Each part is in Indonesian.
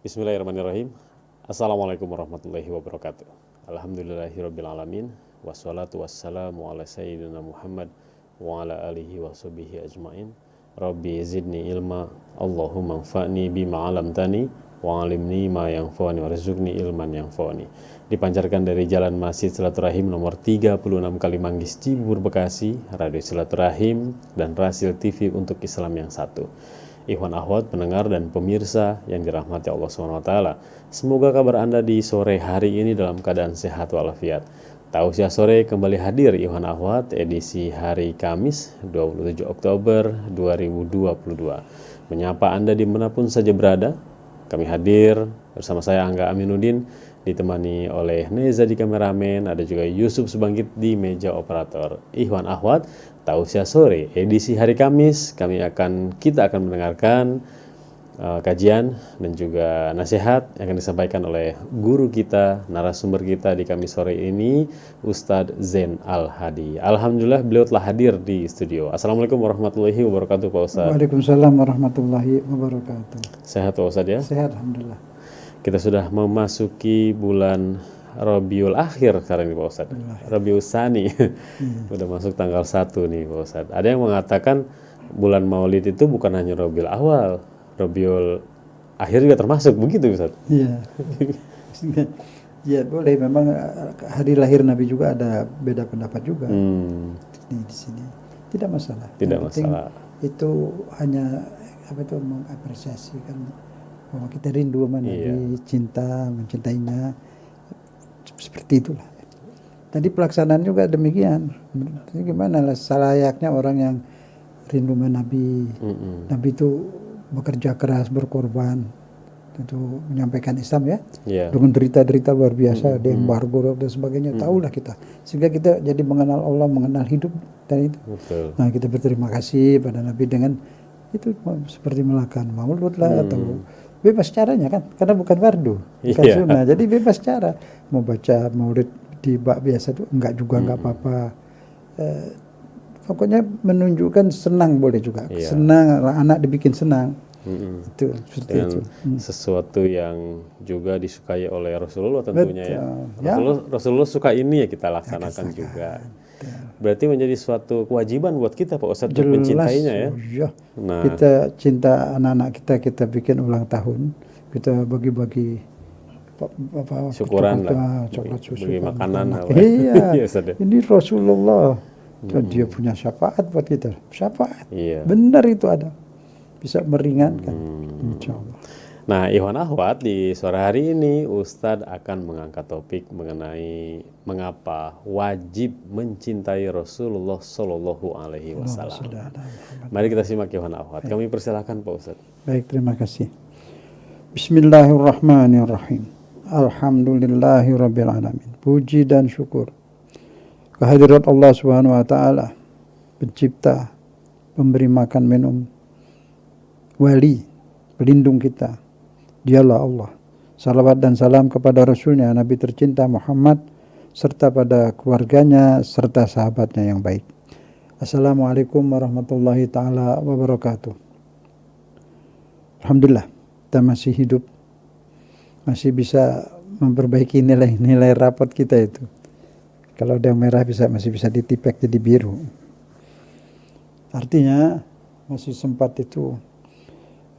Bismillahirrahmanirrahim. Assalamualaikum warahmatullahi wabarakatuh. Alhamdulillahirabbil alamin wassalatu wassalamu ala sayyidina Muhammad wa ala alihi washabihi ajmain. Rabbi zidni ilma, Allahumma anfa'ni bima 'allamtani wa 'allimni ma yanfa'uni warzuqni ilman yanfa'uni. Dipancarkan dari Jalan Masjid Silaturahim nomor 36 Kalimanggis, Cibubur, Bekasi, Radio Silaturahim dan Rasil TV untuk Islam yang satu. Ikhwan akhwat pendengar dan pemirsa yang dirahmati Allah SWT, semoga kabar Anda di sore hari ini dalam keadaan sehat walafiat. Tausiah sore kembali hadir Ikhwan akhwat edisi hari Kamis 27 Oktober 2022. Menyapa Anda dimanapun saja berada. Kami hadir bersama saya Angga Aminuddin, ditemani oleh Neza di kameramen, ada juga Yusuf Subangkit di meja operator. Ikhwan akhwat, tausiah sore edisi hari Kamis, kita akan mendengarkan kajian dan juga nasihat yang akan disampaikan oleh guru kita, narasumber kita di Kamis sore ini, Ustadz Zain Al-Hadi. Alhamdulillah beliau telah hadir di studio. Assalamualaikum warahmatullahi wabarakatuh Pak Ustadz. Waalaikumsalam warahmatullahi wabarakatuh. Sehat Pak Ustadz ya? Sehat alhamdulillah. Kita sudah memasuki bulan Rabiul Akhir sekarang nih Pak Ustadz. Rabiul Tsani. Udah masuk tanggal 1 nih Pak Ustadz. Ada yang mengatakan bulan Maulid itu bukan hanya Rabiul Awal, Rabiul Akhir juga termasuk, begitu Ustadz? Iya. Ya boleh, memang hari lahir Nabi juga ada beda pendapat juga. Di sini tidak masalah. Tidak masalah. Itu hanya mengapresiasi kan bahwa kita rindu sama Nabi, cinta, mencintainya, seperti itulah. Tadi pelaksanaan juga demikian. Jadi gimana lah selayaknya orang yang rindu sama Nabi. Nabi itu bekerja keras, berkorban untuk menyampaikan Islam ya. Dengan derita-derita luar biasa, di embargo dan sebagainya. Tahulah kita. Sehingga kita jadi mengenal Allah, mengenal hidup dan itu. Betul. Nah, kita berterima kasih pada Nabi dengan itu seperti melakukan maulud lah atau bebas caranya kan, karena bukan fardu, bukan sunnah, jadi bebas cara mau baca maulid di bak biasa tuh enggak juga, enggak apa-apa. Pokoknya menunjukkan senang boleh juga, senang anak dibikin senang. Itu seperti itu. Sesuatu yang juga disukai oleh Rasulullah tentunya. Rasulullah suka ini ya kita laksanakan juga. Berarti menjadi suatu kewajiban buat kita Pak Ustadz untuk mencintainya ya. Nah, kita cinta anak-anak kita bikin ulang tahun, kita bagi-bagi syukuran lah, coklat susu, bagi makanan. Iya, ini Rasulullah, dia punya syafaat buat kita, syafaat. Benar itu ada, bisa meringankan, insya Allah. Nah, Ikhwan akhwat, di sore hari ini Ustadz akan mengangkat topik mengenai mengapa wajib mencintai Rasulullah Shallallahu Alaihi Wasallam. Mari kita simak Ikhwan akhwat. Kami persilakan Pak Ustadz. Baik, terima kasih. Bismillahirrahmanirrahim. Alhamdulillahirabbil alamin. Puji dan syukur kehadirat Allah Subhanahu wa taala, pencipta, pemberi makan minum, wali, pelindung kita. Dialah Allah. Salawat dan salam kepada Rasulnya, Nabi tercinta Muhammad, serta pada keluarganya, serta sahabatnya yang baik. Assalamualaikum warahmatullahi ta'ala wabarakatuh. Alhamdulillah, kita masih hidup, masih bisa memperbaiki nilai-nilai rapot kita itu. Kalau ada yang merah masih bisa ditipek jadi biru. Artinya masih sempat itu,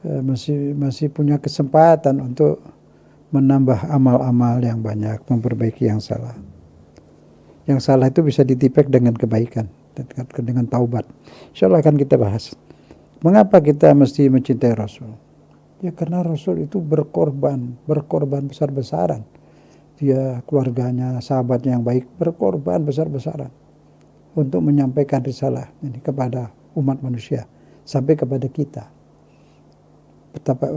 masih punya kesempatan untuk menambah amal-amal yang banyak, memperbaiki yang salah. Yang salah itu bisa ditipek dengan kebaikan, dengan taubat. Insya Allah akan kita bahas. Mengapa kita mesti mencintai Rasul? Ya karena Rasul itu berkorban besar-besaran. Dia, keluarganya, sahabatnya yang baik berkorban besar-besaran untuk menyampaikan risalah ini kepada umat manusia sampai kepada kita.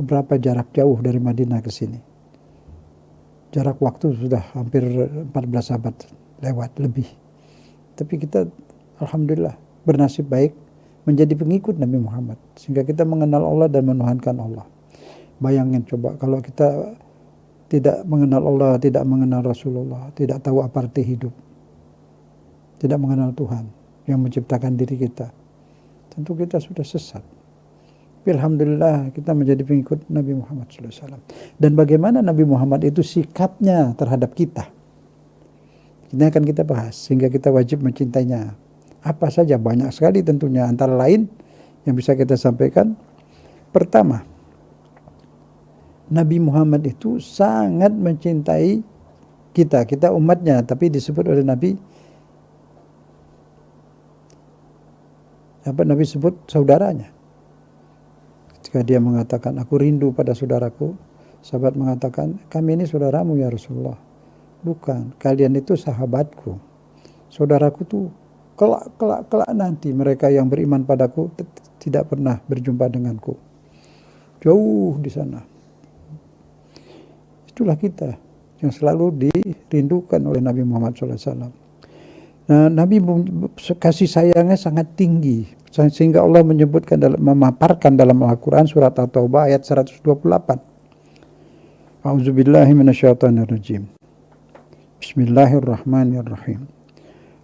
Berapa jarak jauh dari Madinah ke sini? Jarak waktu sudah hampir 14 abad lewat lebih. Tapi kita alhamdulillah bernasib baik menjadi pengikut Nabi Muhammad sehingga kita mengenal Allah dan menuhankan Allah. Bayangin coba kalau kita tidak mengenal Allah, tidak mengenal Rasulullah, tidak tahu apa arti hidup, tidak mengenal Tuhan yang menciptakan diri kita, tentu kita sudah sesat. Tapi alhamdulillah kita menjadi pengikut Nabi Muhammad SAW. Dan bagaimana Nabi Muhammad itu sikapnya terhadap kita. Ini akan kita bahas, sehingga kita wajib mencintainya. Apa saja, banyak sekali tentunya. Antara lain yang bisa kita sampaikan. Pertama, Nabi Muhammad itu sangat mencintai kita umatnya, tapi disebut oleh Nabi, Nabi sebut saudaranya. Ketika dia mengatakan, aku rindu pada saudaraku, sahabat mengatakan, kami ini saudaramu ya Rasulullah. Bukan, kalian itu sahabatku. Saudaraku tuh kelak nanti mereka yang beriman padaku tidak pernah berjumpa denganku. Jauh di sana. Itulah kita yang selalu dirindukan oleh Nabi Muhammad SAW. Nah, Nabi kasih sayangnya sangat tinggi. Sehingga Allah menyebutkan memaparkan dalam Al-Quran surat At-Taubah ayat 128. A'udzubillahi minasyaitonirrajim. Bismillahirrahmanirrahim.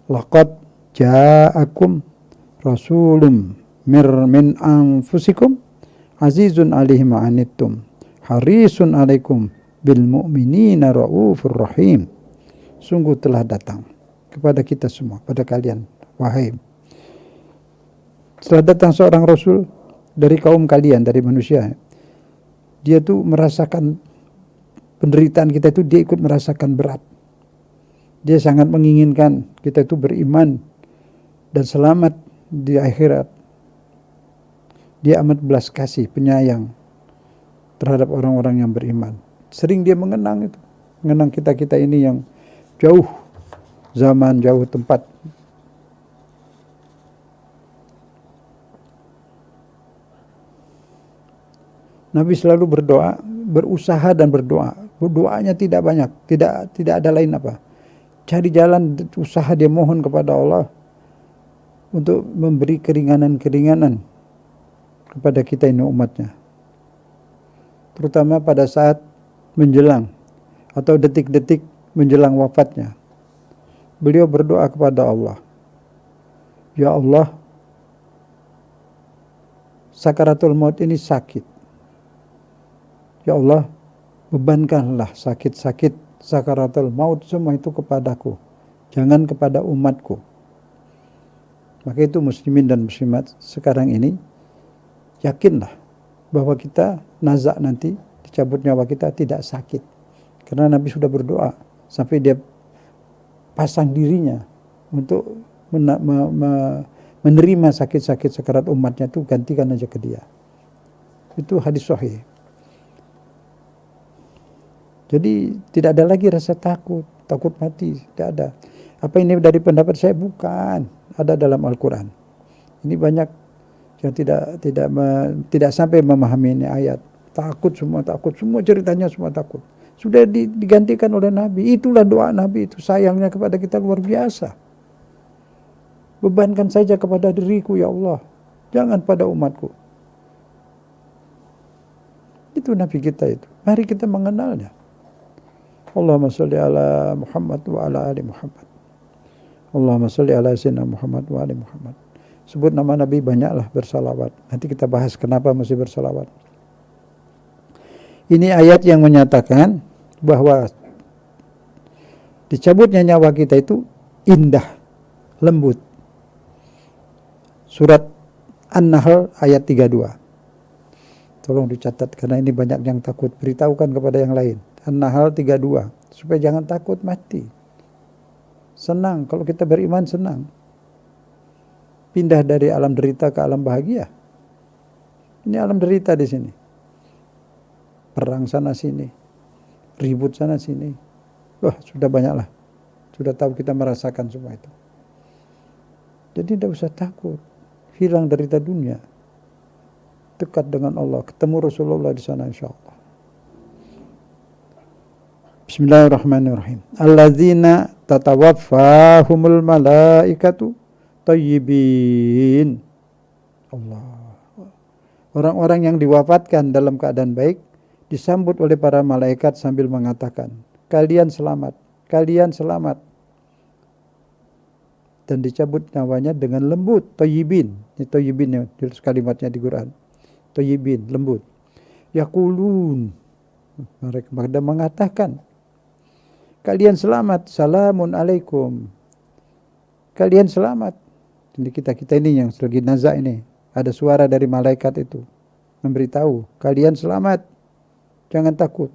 Laqad ja'akum rasulun min anfusikum azizun alaihi ma anittum harisun alaikum bil mu'minina raufur rahim. Sungguh telah datang kepada kita semua, pada kalian wahai, setelah datang seorang rasul dari kaum kalian, dari manusia. Dia tuh merasakan penderitaan kita itu, dia ikut merasakan berat. Dia sangat menginginkan kita itu beriman dan selamat di akhirat. Dia amat belas kasih, penyayang terhadap orang-orang yang beriman. Sering dia mengenang itu, mengenang kita-kita ini yang jauh zaman, jauh tempat. Nabi selalu berdoa, berusaha dan berdoa. Doanya tidak banyak, tidak ada lain apa. Cari jalan, usaha dia mohon kepada Allah untuk memberi keringanan-keringanan kepada kita ini umatnya. Terutama pada saat menjelang atau detik-detik menjelang wafatnya. Beliau berdoa kepada Allah. Ya Allah, sakaratul maut ini sakit. Ya Allah, bebankanlah sakit-sakit sakaratul maut semua itu kepadaku, jangan kepada umatku. Maka itu muslimin dan muslimat sekarang ini, yakinlah bahwa kita nazak nanti, dicabut nyawa kita tidak sakit. Karena Nabi sudah berdoa sampai dia pasang dirinya untuk menerima sakit-sakit sakarat umatnya itu, gantikan aja ke dia. Itu hadis sahih. Jadi tidak ada lagi rasa takut mati, tidak ada. Apa ini dari pendapat saya? Bukan, ada dalam Al-Quran. Ini banyak yang tidak sampai memahami ini ayat. Takut semua ceritanya semua takut. Sudah digantikan oleh Nabi. Itulah doa Nabi itu, sayangnya kepada kita luar biasa. Bebankan saja kepada diriku ya Allah, jangan pada umatku. Itu Nabi kita itu. Mari kita mengenalnya. Allahumma salli ala Muhammad wa ala ali Muhammad. Allahumma salli ala sayyidina Muhammad wa ali Muhammad. Sebut nama Nabi banyaklah, bersalawat. Nanti kita bahas kenapa mesti bersalawat. Ini ayat yang menyatakan bahwa dicabutnya nyawa kita itu indah, lembut. Surat An-Nahl ayat 32. Tolong dicatat karena ini banyak yang takut. Beritahukan kepada yang lain. An-Nahl 32. Supaya jangan takut mati. Senang. Kalau kita beriman senang. Pindah dari alam derita ke alam bahagia. Ini alam derita di sini. Perang sana sini. Ribut sana sini. Wah, sudah banyaklah. Sudah tahu kita merasakan semua itu. Jadi tidak usah takut. Hilang derita dunia. Dekat dengan Allah. Ketemu Rasulullah di sana insyaAllah. Bismillahirrahmanirrahim. Alladzina tatawaffahumul malaikatu thayyibin. Allah. Orang-orang yang diwafatkan dalam keadaan baik disambut oleh para malaikat sambil mengatakan, kalian selamat, kalian selamat. Dan dicabut nyawanya dengan lembut, thayyibin. Ini thayyibin ya, kalimatnya di Quran. thayyibin, lembut. Yaqulun, mereka pada mengatakan, kalian selamat, salamun alaikum. Kalian selamat. Jadi kita ini yang lagi nazak ini, ada suara dari malaikat itu memberitahu, kalian selamat, jangan takut.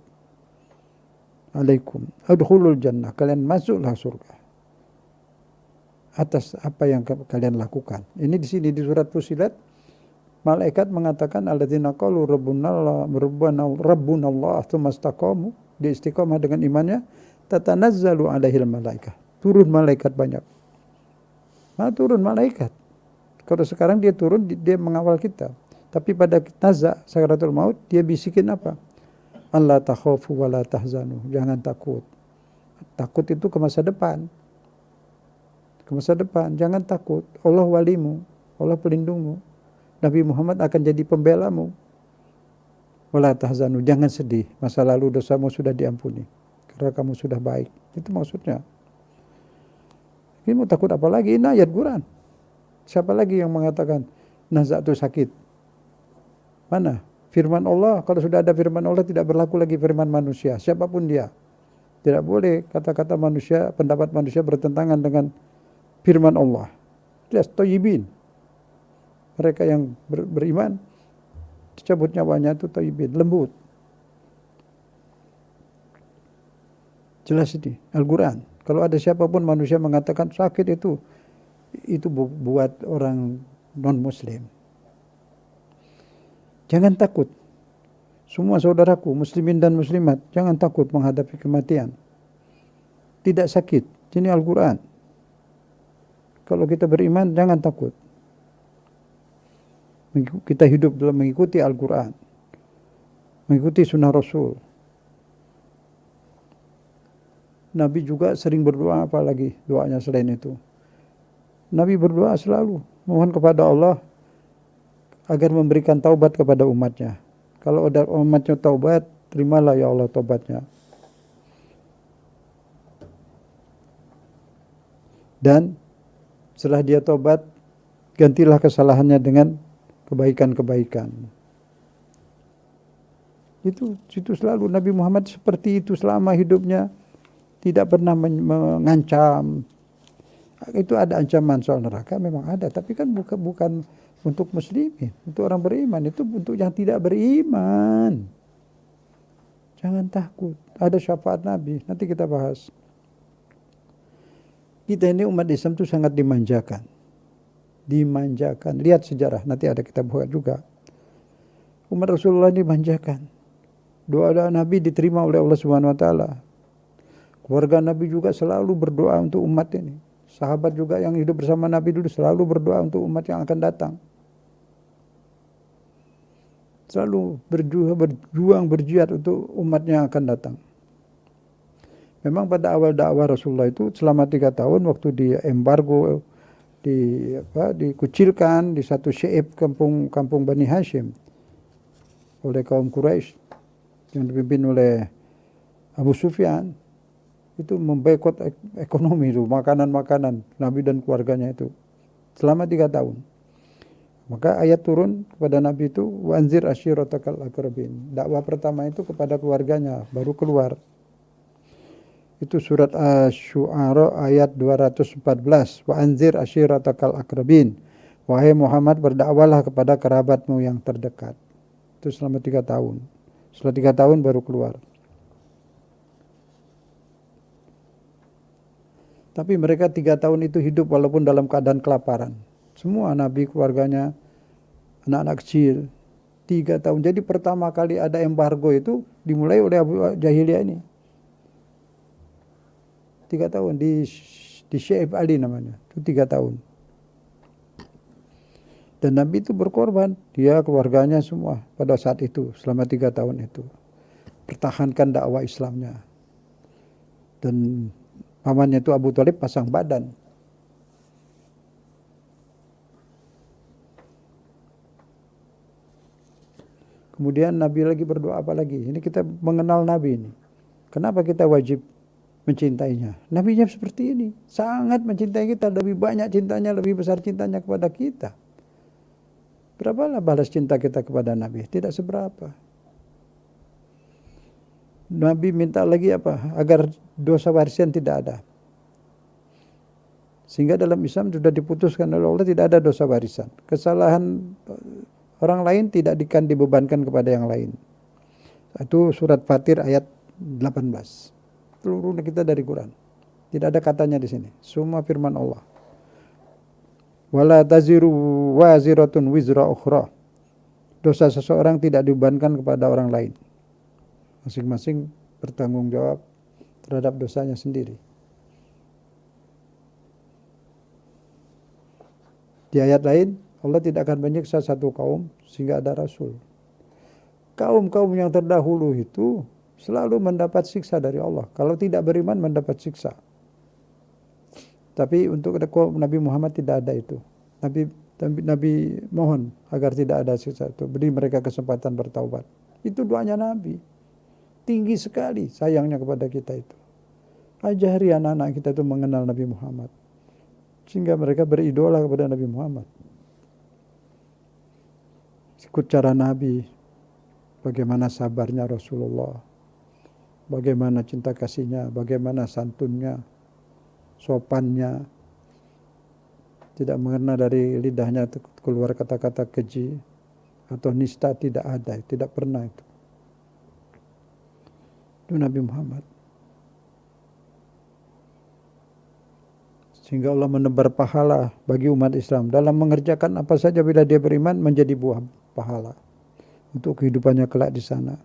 Alaikum, adkhulul jannah, kalian masuklah surga atas apa yang kalian lakukan. Ini di sini di surat Fussilat, malaikat mengatakan alladzina qalu rabbunallah tsumma istaqamu, dia istiqamah dengan imannya, tatanazzalu alaihil malaikah, turun malaikat banyak. Turun malaikat. Kalau sekarang dia turun, dia mengawal kita. Tapi pada nazak sakaratul maut, dia bisikin apa? Allah takhafu wa la tahzanu, jangan takut. Takut itu ke masa depan. Ke masa depan, jangan takut. Allah walimu, Allah pelindungmu. Nabi Muhammad akan jadi pembelamu. Wala tahzanu, jangan sedih. Masa lalu dosamu sudah diampuni. Karena kamu sudah baik. Itu maksudnya. Ini mau takut apa lagi? Ini ayat Quran. Siapa lagi yang mengatakan nazak itu sakit? Mana? Firman Allah. Kalau sudah ada firman Allah, tidak berlaku lagi firman manusia. Siapapun dia. Tidak boleh kata-kata manusia, pendapat manusia bertentangan dengan firman Allah. Jelas, thayyibin. Mereka yang beriman, dicabut nyawanya itu thayyibin, lembut. Jelas ini, Al-Quran. Kalau ada siapapun manusia mengatakan sakit itu buat orang non-muslim. Jangan takut. Semua saudaraku, muslimin dan muslimat, jangan takut menghadapi kematian. Tidak sakit. Ini Al-Quran. Kalau kita beriman, jangan takut. Kita hidup dalam mengikuti Al-Quran. Mengikuti sunnah Rasul. Nabi juga sering berdoa, apalagi doanya selain itu. Nabi berdoa selalu, mohon kepada Allah agar memberikan taubat kepada umatnya. Kalau ada umatnya taubat, terimalah ya Allah taubatnya. Dan setelah dia taubat, gantilah kesalahannya dengan kebaikan-kebaikan. Itu selalu Nabi Muhammad seperti itu selama hidupnya, tidak pernah mengancam. Itu ada ancaman soal neraka, memang ada, tapi kan bukan untuk muslimin, untuk orang beriman. Itu untuk yang tidak beriman. Jangan takut, ada syafaat Nabi, nanti kita bahas. Kita ini umat Islam itu sangat dimanjakan. Lihat sejarah, nanti ada kita buat juga. Umat Rasulullah dimanjakan. Doa-doa Nabi diterima oleh Allah Subhanahu wa taala. Keluarga Nabi juga selalu berdoa untuk umat ini. Sahabat juga yang hidup bersama Nabi dulu selalu berdoa untuk umat yang akan datang. Selalu berjuang berjihad untuk umat yang akan datang. Memang pada awal dakwah Rasulullah itu selama 3 tahun waktu di embargo, dikucilkan di satu syaib kampung Bani Hashim oleh kaum Quraisy yang dipimpin oleh Abu Sufyan. Itu memboikot ekonomi itu, makanan-makanan Nabi dan keluarganya itu selama 3 tahun. Maka ayat turun kepada Nabi itu, wa anzir ashiratakal aqrabin. Dakwah pertama itu kepada keluarganya, baru keluar. Itu surat Asy-Syu'ara ayat 214. Wa anzir ashiratakal aqrabin. Wahai Muhammad, berdakwalah kepada kerabatmu yang terdekat. Itu selama 3 tahun. Setelah 3 tahun baru keluar. Tapi mereka 3 tahun itu hidup walaupun dalam keadaan kelaparan. Semua Nabi, keluarganya, anak-anak kecil. 3 tahun. Jadi pertama kali ada embargo itu dimulai oleh Abu Jahiliyah ini. 3 tahun. Di Syaib Ali namanya. Itu 3 tahun. Dan Nabi itu berkorban. Dia, keluarganya semua pada saat itu. Selama 3 tahun itu. Pertahankan dakwah Islamnya. Dan pamannya itu Abu Thalib pasang badan. Kemudian Nabi lagi berdoa apa lagi? Ini kita mengenal Nabi ini. Kenapa kita wajib mencintainya? Nabinya seperti ini. Sangat mencintai kita. Lebih banyak cintanya, lebih besar cintanya kepada kita. Berapalah balas cinta kita kepada Nabi? Tidak seberapa. Nabi minta lagi apa? Agar dosa warisan tidak ada. Sehingga dalam Islam sudah diputuskan oleh Allah tidak ada dosa warisan. Kesalahan orang lain tidak akan dibebankan kepada yang lain. Itu surat Fatir ayat 18. Seluruhnya kita dari Quran. Tidak ada katanya di sini. Semua firman Allah. Wala taziru waziratun wizra ukhra. Dosa seseorang tidak dibebankan kepada orang lain. Masing-masing bertanggung jawab terhadap dosanya sendiri. Di ayat lain, Allah tidak akan menyiksa satu kaum sehingga ada Rasul. Kaum-kaum yang terdahulu itu selalu mendapat siksa dari Allah. Kalau tidak beriman mendapat siksa. Tapi untuk kaum Nabi Muhammad tidak ada itu. Nabi mohon agar tidak ada siksa itu. Beri mereka kesempatan bertaubat. Itu doanya Nabi. Tinggi sekali sayangnya kepada kita itu. Ajari anak-anak kita itu mengenal Nabi Muhammad. Sehingga mereka beridola kepada Nabi Muhammad. Ikut cara Nabi. Bagaimana sabarnya Rasulullah. Bagaimana cinta kasihnya. Bagaimana santunnya. Sopannya. Tidak mengenal dari lidahnya keluar kata-kata keji. Atau nista tidak ada. Tidak pernah itu. Itu Nabi Muhammad. Sehingga Allah menebar pahala bagi umat Islam. Dalam mengerjakan apa saja bila dia beriman menjadi buah pahala. Untuk kehidupannya kelak di sana.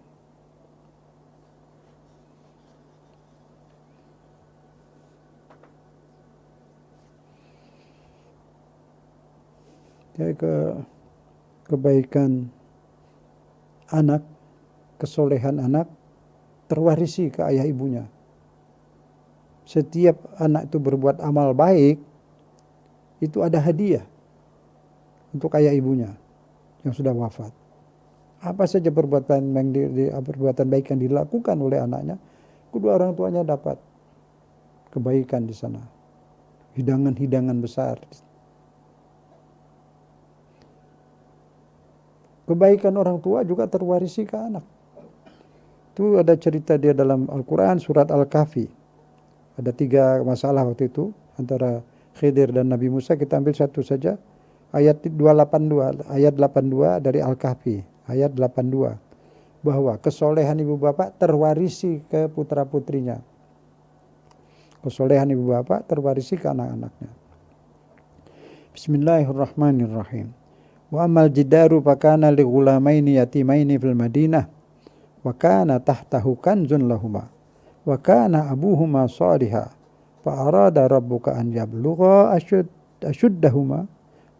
Jadi kebaikan anak, kesolehan anak, terwarisi ke ayah ibunya. Setiap anak itu berbuat amal baik, itu ada hadiah untuk ayah ibunya yang sudah wafat. Apa saja perbuatan baik yang dilakukan oleh anaknya, kedua orang tuanya dapat kebaikan di sana. Hidangan-hidangan besar. Kebaikan orang tua juga terwarisi ke anak. Itu ada cerita dia dalam Al-Quran surat Al-Kahfi. Ada 3 masalah waktu itu antara Khidir dan Nabi Musa. Kita ambil satu saja. Ayat 282, ayat 82 dari Al-Kahfi. Ayat 82. Bahwa kesolehan ibu bapak terwarisi ke putra-putrinya. Kesolehan ibu bapak terwarisi ke anak-anaknya. Bismillahirrahmanirrahim. Wa amal jidaru fakana li ghulamaini yatimaini fil Madinah. Wa kana tahtahu kanzun lahuma. Wa kana abuhuma shaliha. Fa arada rabbuka an yablugha ashuddahuma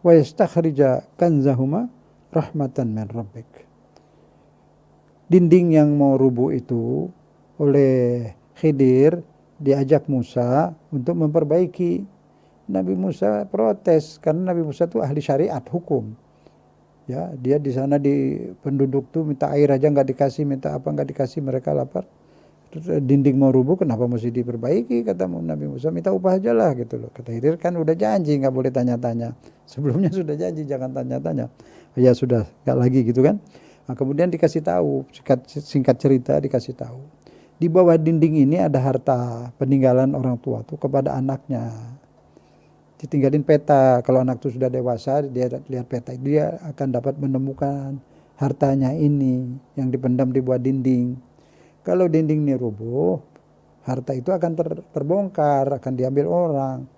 wa yastakhrija kanzahuma rahmatan min rabbik. Dinding yang mau rubuh itu oleh Khidir diajak Musa untuk memperbaiki. Nabi Musa protes karena Nabi Musa itu ahli syariat hukum. Ya, dia di sana di penduduk tuh minta air aja nggak dikasih, minta apa nggak dikasih, mereka lapar. Terus dinding mau rubuh, kenapa mesti diperbaiki? Kata Nabi Musa, minta upah aja lah gitu loh. Kata Khidir kan udah janji nggak boleh tanya-tanya. Sebelumnya sudah janji jangan tanya-tanya. Ya sudah nggak lagi gitu kan. Nah, kemudian dikasih tahu, singkat cerita dikasih tahu. Di bawah dinding ini ada harta peninggalan orang tua tuh kepada anaknya. Ditinggalin peta. Kalau anak itu sudah dewasa, dia lihat peta, dia akan dapat menemukan hartanya ini yang dipendam di bawah dinding. Kalau dinding ini rubuh, harta itu akan terbongkar, akan diambil orang.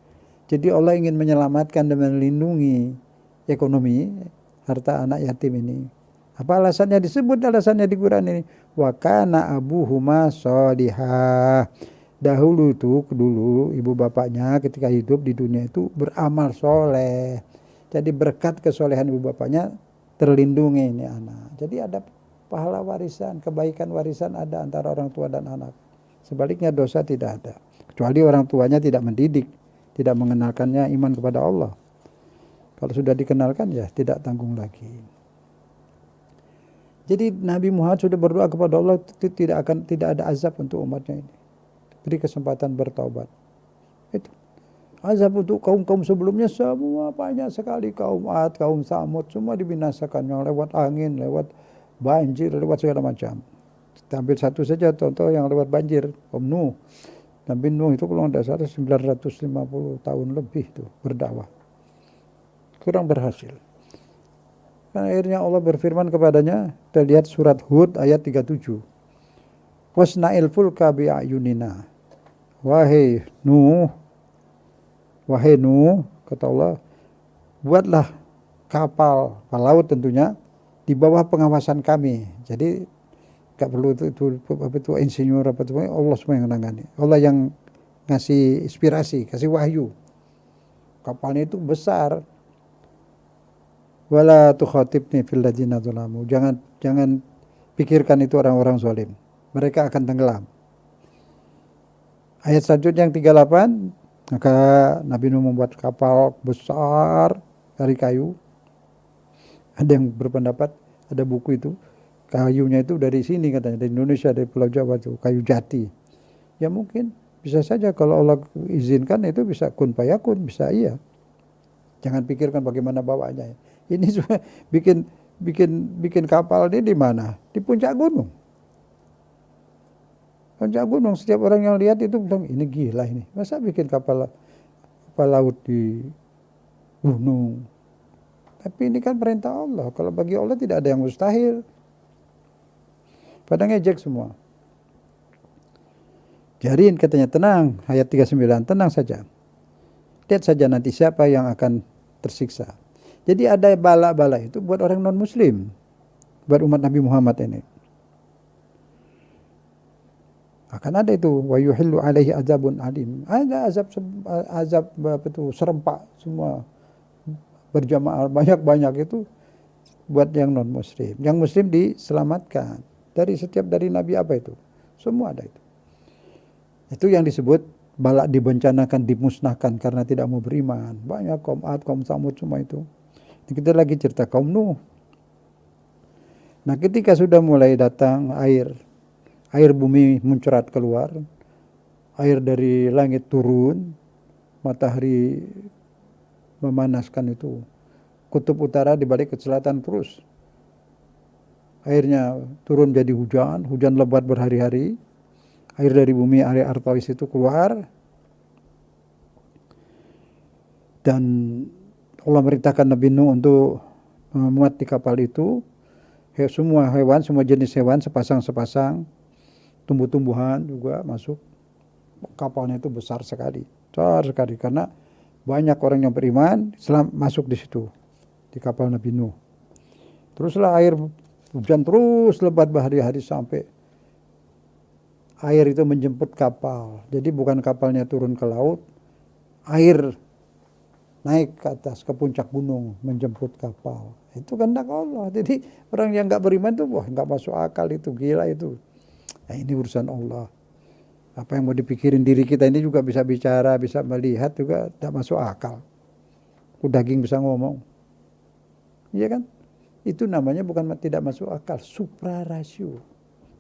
Jadi Allah ingin menyelamatkan dan melindungi ekonomi harta anak yatim ini. Apa alasannya disebut alasannya di Quran ini? Wa kana abuhuma sholihah. Dahulu ibu bapaknya ketika hidup di dunia itu beramal soleh. Jadi berkat kesolehan ibu bapaknya terlindungi ini anak. Jadi ada pahala warisan, kebaikan warisan ada antara orang tua dan anak. Sebaliknya dosa tidak ada. Kecuali orang tuanya tidak mendidik, tidak mengenalkannya iman kepada Allah. Kalau sudah dikenalkan ya tidak tanggung lagi. Jadi Nabi Muhammad sudah berdoa kepada Allah tidak ada azab untuk umatnya ini. Beri kesempatan bertaubat. Itu. Azab untuk kaum-kaum sebelumnya semua banyak sekali, kaum Ad, kaum Samud, semua dibinasakan yang lewat angin, lewat banjir, lewat segala macam. Kita ambil satu saja contoh yang lewat banjir, kaum Nuh. Nabi Nuh itu kalau tidak salah 950 tahun lebih tuh berdakwah. Kurang berhasil. Karena akhirnya Allah berfirman kepadanya, kita lihat surat Hud ayat 37. Wasna'il fulka bi'ayunina. Wahai Nuh, kata Allah, buatlah kapal laut tentunya di bawah pengawasan kami. Jadi gak perlu itu insinyur apa itu, Allah semua yang menangani. Allah yang ngasih inspirasi, kasih wahyu. Kapalnya itu besar. Wala tukhatibni fil ladzina zalamu. Jangan pikirkan itu orang-orang zalim. Mereka akan tenggelam. Ayat selanjutnya yang 38, maka Nabi Nuh membuat kapal besar dari kayu. Ada yang berpendapat, ada buku itu, kayunya itu dari sini katanya, dari Indonesia, dari Pulau Jawa itu, kayu jati. Ya mungkin, bisa saja kalau Allah izinkan itu bisa kun fayakun, bisa iya. Jangan pikirkan bagaimana bawanya. Ini cuma bikin kapal ini di mana? Di puncak gunung. Puncak gunung, setiap orang yang lihat itu bilang, ini gila ini. Masa bikin kapal laut di gunung? Tapi ini kan perintah Allah. Kalau bagi Allah tidak ada yang mustahil. Pada ngejek semua. Jarin katanya, tenang. Ayat 39, tenang saja. Lihat saja nanti siapa yang akan tersiksa. Jadi ada bala-bala itu buat orang non-muslim. Buat umat Nabi Muhammad ini. Akan ada itu. Wa yuhillu alaihi azabun alim. Ada azab serempak semua. Berjamaah banyak-banyak itu buat yang non-muslim. Yang muslim diselamatkan. Dari Nabi apa itu? Semua ada itu. Itu yang disebut bala dibencanakan, dimusnahkan karena tidak mau beriman. Banyak kaum Ad, kaum Samud semua itu. Kita lagi cerita kaum Nuh. Nah ketika sudah mulai datang air bumi mencerat keluar, air dari langit turun, matahari memanaskan itu. Kutub utara dibalik ke selatan terus. Airnya turun jadi hujan lebat berhari-hari. Air dari bumi, air Artawis itu keluar. Dan Allah merintahkan Nabi Nuh untuk memuat di kapal itu. Semua hewan, semua jenis hewan sepasang-sepasang. Tumbuh-tumbuhan juga masuk. Kapalnya itu besar sekali. Karena banyak orang yang beriman masuk di situ. Di kapal Nabi Nuh. Teruslah air hujan terus lebat berhari-hari sampai air itu menjemput kapal. Jadi bukan kapalnya turun ke laut, air naik ke atas ke puncak gunung menjemput kapal. Itu kehendak Allah. Jadi orang yang nggak beriman tuh nggak masuk akal, itu gila itu. Nah, ini urusan Allah. Apa yang mau dipikirin diri kita ini juga bisa bicara, bisa melihat juga tidak masuk akal. Daging bisa ngomong. Iya kan? Itu namanya bukan tidak masuk akal, suprarasio.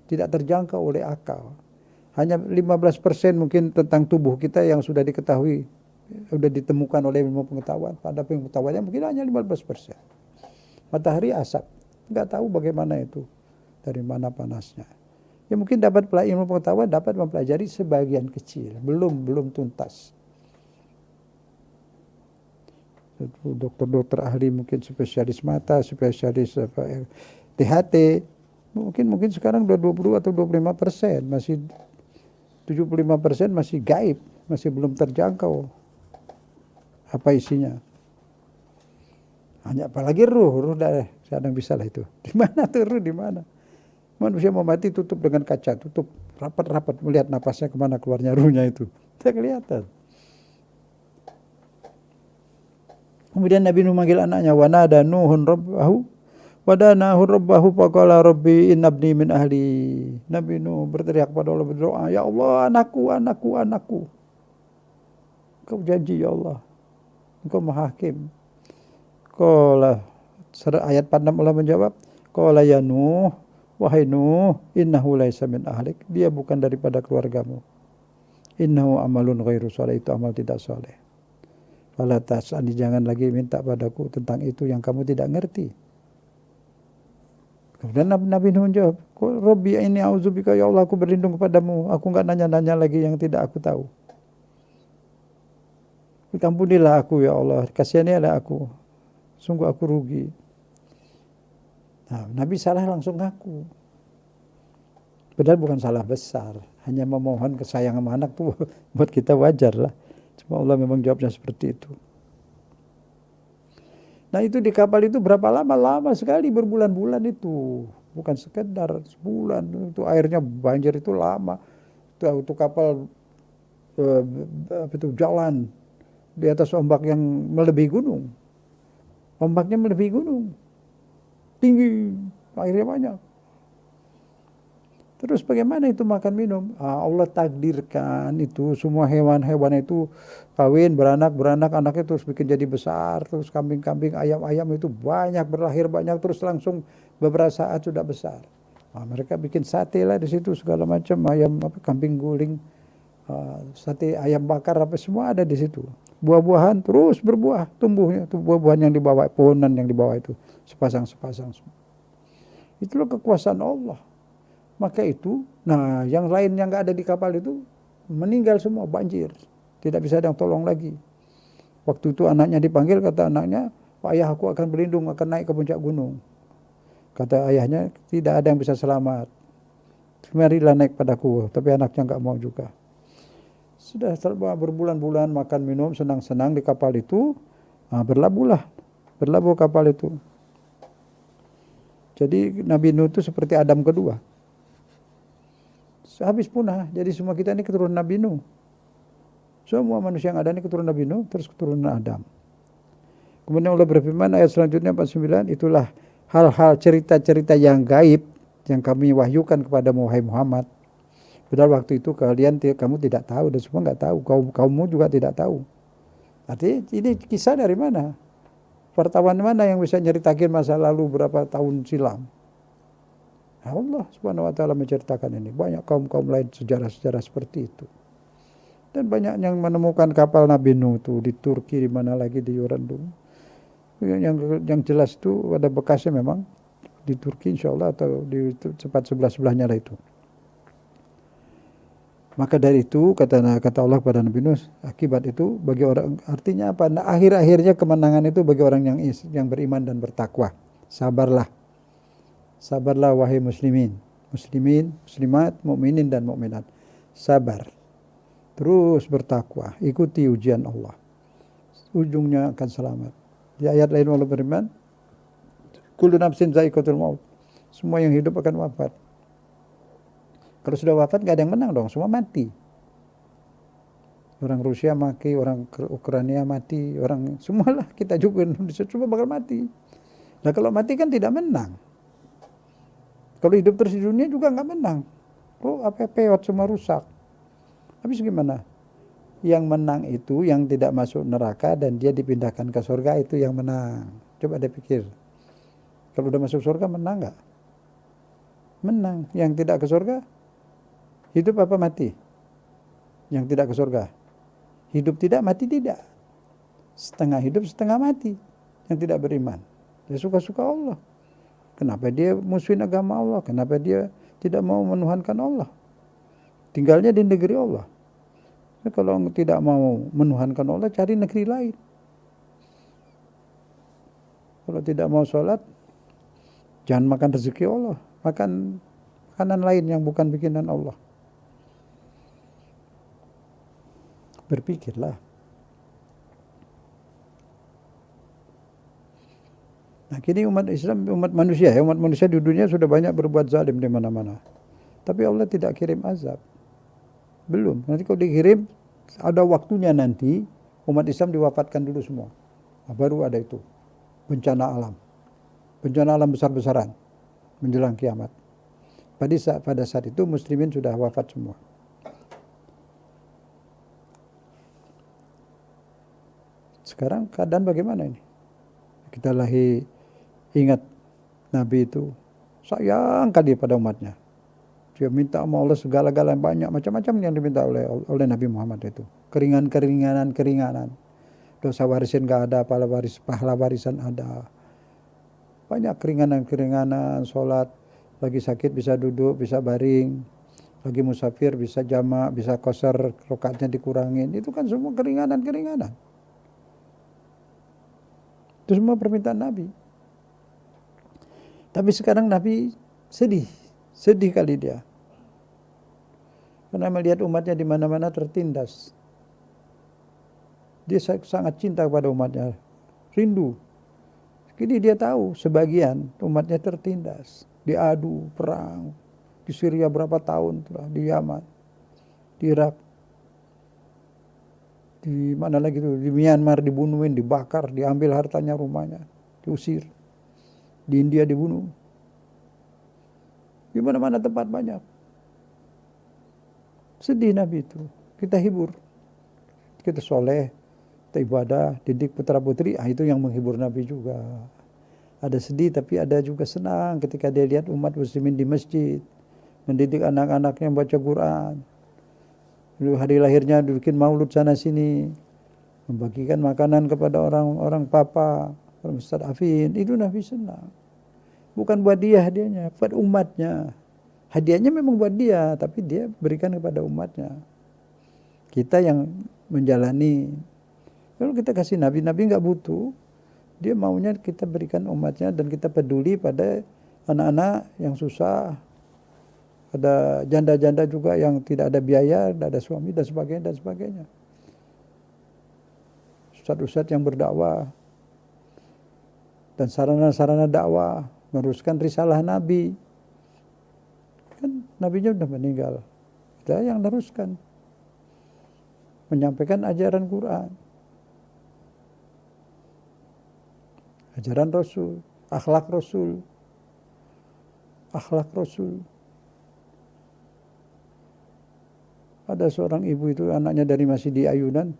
Tidak terjangkau oleh akal. Hanya 15% mungkin tentang tubuh kita yang sudah diketahui, sudah ditemukan oleh ilmu pengetahuan. Pada pengetahuannya mungkin hanya 15%. Matahari asap, nggak tahu bagaimana itu, dari mana panasnya. Ya mungkin dapat ilmu pengetahuan, dapat mempelajari sebagian kecil, belum tuntas. Dokter-dokter ahli mungkin spesialis mata, spesialis THT, mungkin sekarang udah 20 atau 25%, masih 75% masih gaib, masih belum terjangkau apa isinya. Hanya apalagi ruh dah kadang bisa lah itu. Di mana tuh ruh, di mana? Manusia mau mati tutup dengan kaca, tutup rapat-rapat melihat napasnya kemana keluarnya ruhnya itu. Tidak kelihatan. Kemudian Nabi Nuh manggil anaknya, wa nada Nuhun rabbahu wadanahu rabbahu faqala rabbi innabni min ahli. Nabi Nuh berteriak pada Allah, berdoa, ya Allah, anakku. Kau janji ya Allah, Engkau Maha Hakim. Qala, ayat 46 Allah menjawab, qala ya Nuh, wahai Nuh, innahu laisa min ahlik, dia bukan daripada keluargamu. Innahu amalun ghairu sholeh, itu amal tidak soleh. Fala tas'alni, jangan lagi minta padaku tentang itu yang kamu tidak ngerti. Kemudian Nabi Nuh menjawab, Rabbi ini a'udzubika, ya Allah aku berlindung kepadamu, aku enggak nanya-nanya lagi yang tidak aku tahu. Ampunilah aku ya Allah, kasihanilah aku, sungguh aku rugi. Nah, Nabi salah langsung ngaku. Padahal bukan salah besar, hanya memohon kesayangan sama anak tuh buat kita wajar lah. Cuma Allah memang jawabnya seperti itu. Nah itu di kapal itu berapa lama? Lama sekali, berbulan-bulan itu. Bukan sekedar sebulan, itu airnya banjir itu lama. Itu kapal jalan di atas ombak yang melebihi gunung. Ombaknya melebihi gunung. Tinggi, airnya banyak. Terus bagaimana itu makan minum? Allah takdirkan itu semua hewan-hewan itu kawin, beranak, anaknya terus bikin jadi besar. Terus kambing-kambing, ayam-ayam itu banyak, berlahir banyak, terus langsung beberapa saat sudah besar. Nah, mereka bikin sate lah di situ, segala macam, ayam, kambing guling, sate ayam bakar, apa semua ada di situ. Buah-buahan terus berbuah, tumbuhnya, itu buah-buahan yang dibawa, pohonan yang dibawa itu, sepasang-sepasang. Itulah kekuasaan Allah. Maka itu, nah yang lain yang nggak ada di kapal itu meninggal semua, banjir. Tidak bisa ada yang tolong lagi. Waktu itu anaknya dipanggil, kata anaknya, Pak ayah aku akan berlindung, akan naik ke puncak gunung. Kata ayahnya, tidak ada yang bisa selamat. Marilah naik padaku, tapi anaknya nggak mau juga. Sudah selama berbulan-bulan makan minum, senang-senang di kapal itu, berlabuh kapal itu. Jadi Nabi Nuh itu seperti Adam kedua. Habis punah, jadi semua kita ini keturunan Nabi Nuh. Semua manusia yang ada ini keturunan Nabi Nuh, terus keturunan Adam. Kemudian Allah berfirman ayat selanjutnya 49, itulah hal-hal cerita-cerita yang gaib yang kami wahyukan kepada wahai Muhammad. Padahal waktu itu kamu tidak tahu dan semua nggak tahu, kaummu juga tidak tahu. Artinya ini kisah dari mana? Wartawan mana yang bisa nyeritakin masa lalu berapa tahun silam? Allah Subhanahu wa taala menceritakan ini. Banyak kaum-kaum lain sejarah-sejarah seperti itu. Dan banyak yang menemukan kapal Nabi Nuh itu di Turki, di mana lagi di Yorandum. Yang jelas itu ada bekasnya memang di Turki insyaallah, atau di tempat sebelah-sebelahnya lah itu. Maka dari itu kata Allah kepada Nabi Nuh, akibat itu bagi orang, artinya apa? Nah, akhir-akhirnya kemenangan itu bagi orang yang beriman dan bertakwa. Sabarlah. Sabarlah wahai muslimin, muslimat, mukminin dan mukminat. Sabar. Terus bertakwa, ikuti ujian Allah. Ujungnya akan selamat. Di ayat lain Allah berfirman, kullu nafsin za'iqatul maut. Semua yang hidup akan wafat. Kalau sudah wafat gak ada yang menang dong, semua mati. Orang Rusia mati, orang Ukraina mati, orang semualah, kita juga Indonesia semua bakal mati. Nah kalau mati kan tidak menang. Kalau hidup terus di dunia juga nggak menang. Peot semua rusak. Habis gimana? Yang menang itu yang tidak masuk neraka dan dia dipindahkan ke surga, itu yang menang. Coba deh pikir. Kalau udah masuk surga menang nggak? Menang. Yang tidak ke surga, hidup apa mati? Yang tidak ke surga. Hidup tidak, mati tidak. Setengah hidup, setengah mati. Yang tidak beriman. Ya suka-suka Allah. Kenapa dia musuhin agama Allah? Kenapa dia tidak mau menuhankan Allah? Tinggalnya di negeri Allah. Nah, kalau tidak mau menuhankan Allah, cari negeri lain. Kalau tidak mau sholat, jangan makan rezeki Allah. Makan makanan lain yang bukan bikinan Allah. Berpikirlah. Nah, kini umat Islam, umat manusia di dunia sudah banyak berbuat zalim di mana-mana. Tapi Allah tidak kirim azab. Belum. Nanti kalau dikirim, ada waktunya nanti umat Islam diwafatkan dulu semua. Nah, baru ada itu. Bencana alam. Bencana alam besar-besaran menjelang kiamat. Pada saat itu muslimin sudah wafat semua. Sekarang keadaan bagaimana ini? Kita ingat Nabi itu sayang kali pada umatnya. Dia minta sama Allah segala-galanya, banyak macam-macam yang diminta oleh Nabi Muhammad itu. Keringanan. dosa warisan nggak ada, pahala warisan ada. Banyak keringanan-keringanan, sholat, lagi sakit bisa duduk, bisa baring, lagi musafir bisa jamak, bisa qasar, rakaatnya dikurangin. Itu kan semua keringanan-keringanan. Itu semua permintaan Nabi. Tapi sekarang Nabi sedih kali dia. Karena melihat umatnya di mana-mana tertindas. Dia sangat cinta kepada umatnya, rindu. Kini dia tahu sebagian umatnya tertindas, diadu perang di Syria berapa tahun telah, di Yaman, di Irak, di mana lagi tuh, di Myanmar dibunuhin, dibakar, diambil hartanya, rumahnya, diusir. Di India dibunuh. Di mana-mana tempat banyak. Sedih Nabi itu. Kita hibur. Kita soleh, kita ibadah, didik putra-putri, itu yang menghibur Nabi juga. Ada sedih tapi ada juga senang ketika dia lihat umat muslimin di masjid, mendidik anak-anaknya baca Quran. Lalu hari lahirnya bikin maulud sana sini, membagikan makanan kepada orang papa, Ustaz Afin, itu Nabi senang. Bukan buat dia hadiahnya, buat umatnya. Hadiahnya memang buat dia, tapi dia berikan kepada umatnya. Kita yang menjalani. Kalau kita kasih Nabi nggak butuh. Dia maunya kita berikan umatnya dan kita peduli pada anak-anak yang susah. Ada janda-janda juga yang tidak ada biaya, tidak ada suami dan sebagainya. Ustadz-ustadz yang berdakwah dan sarana-sarana dakwah meneruskan risalah Nabi. Kan Nabinya sudah meninggal. Kita yang meneruskan. Menyampaikan ajaran Quran. Ajaran Rasul, akhlak Rasul. Ada seorang ibu itu anaknya dari masih di ayunan,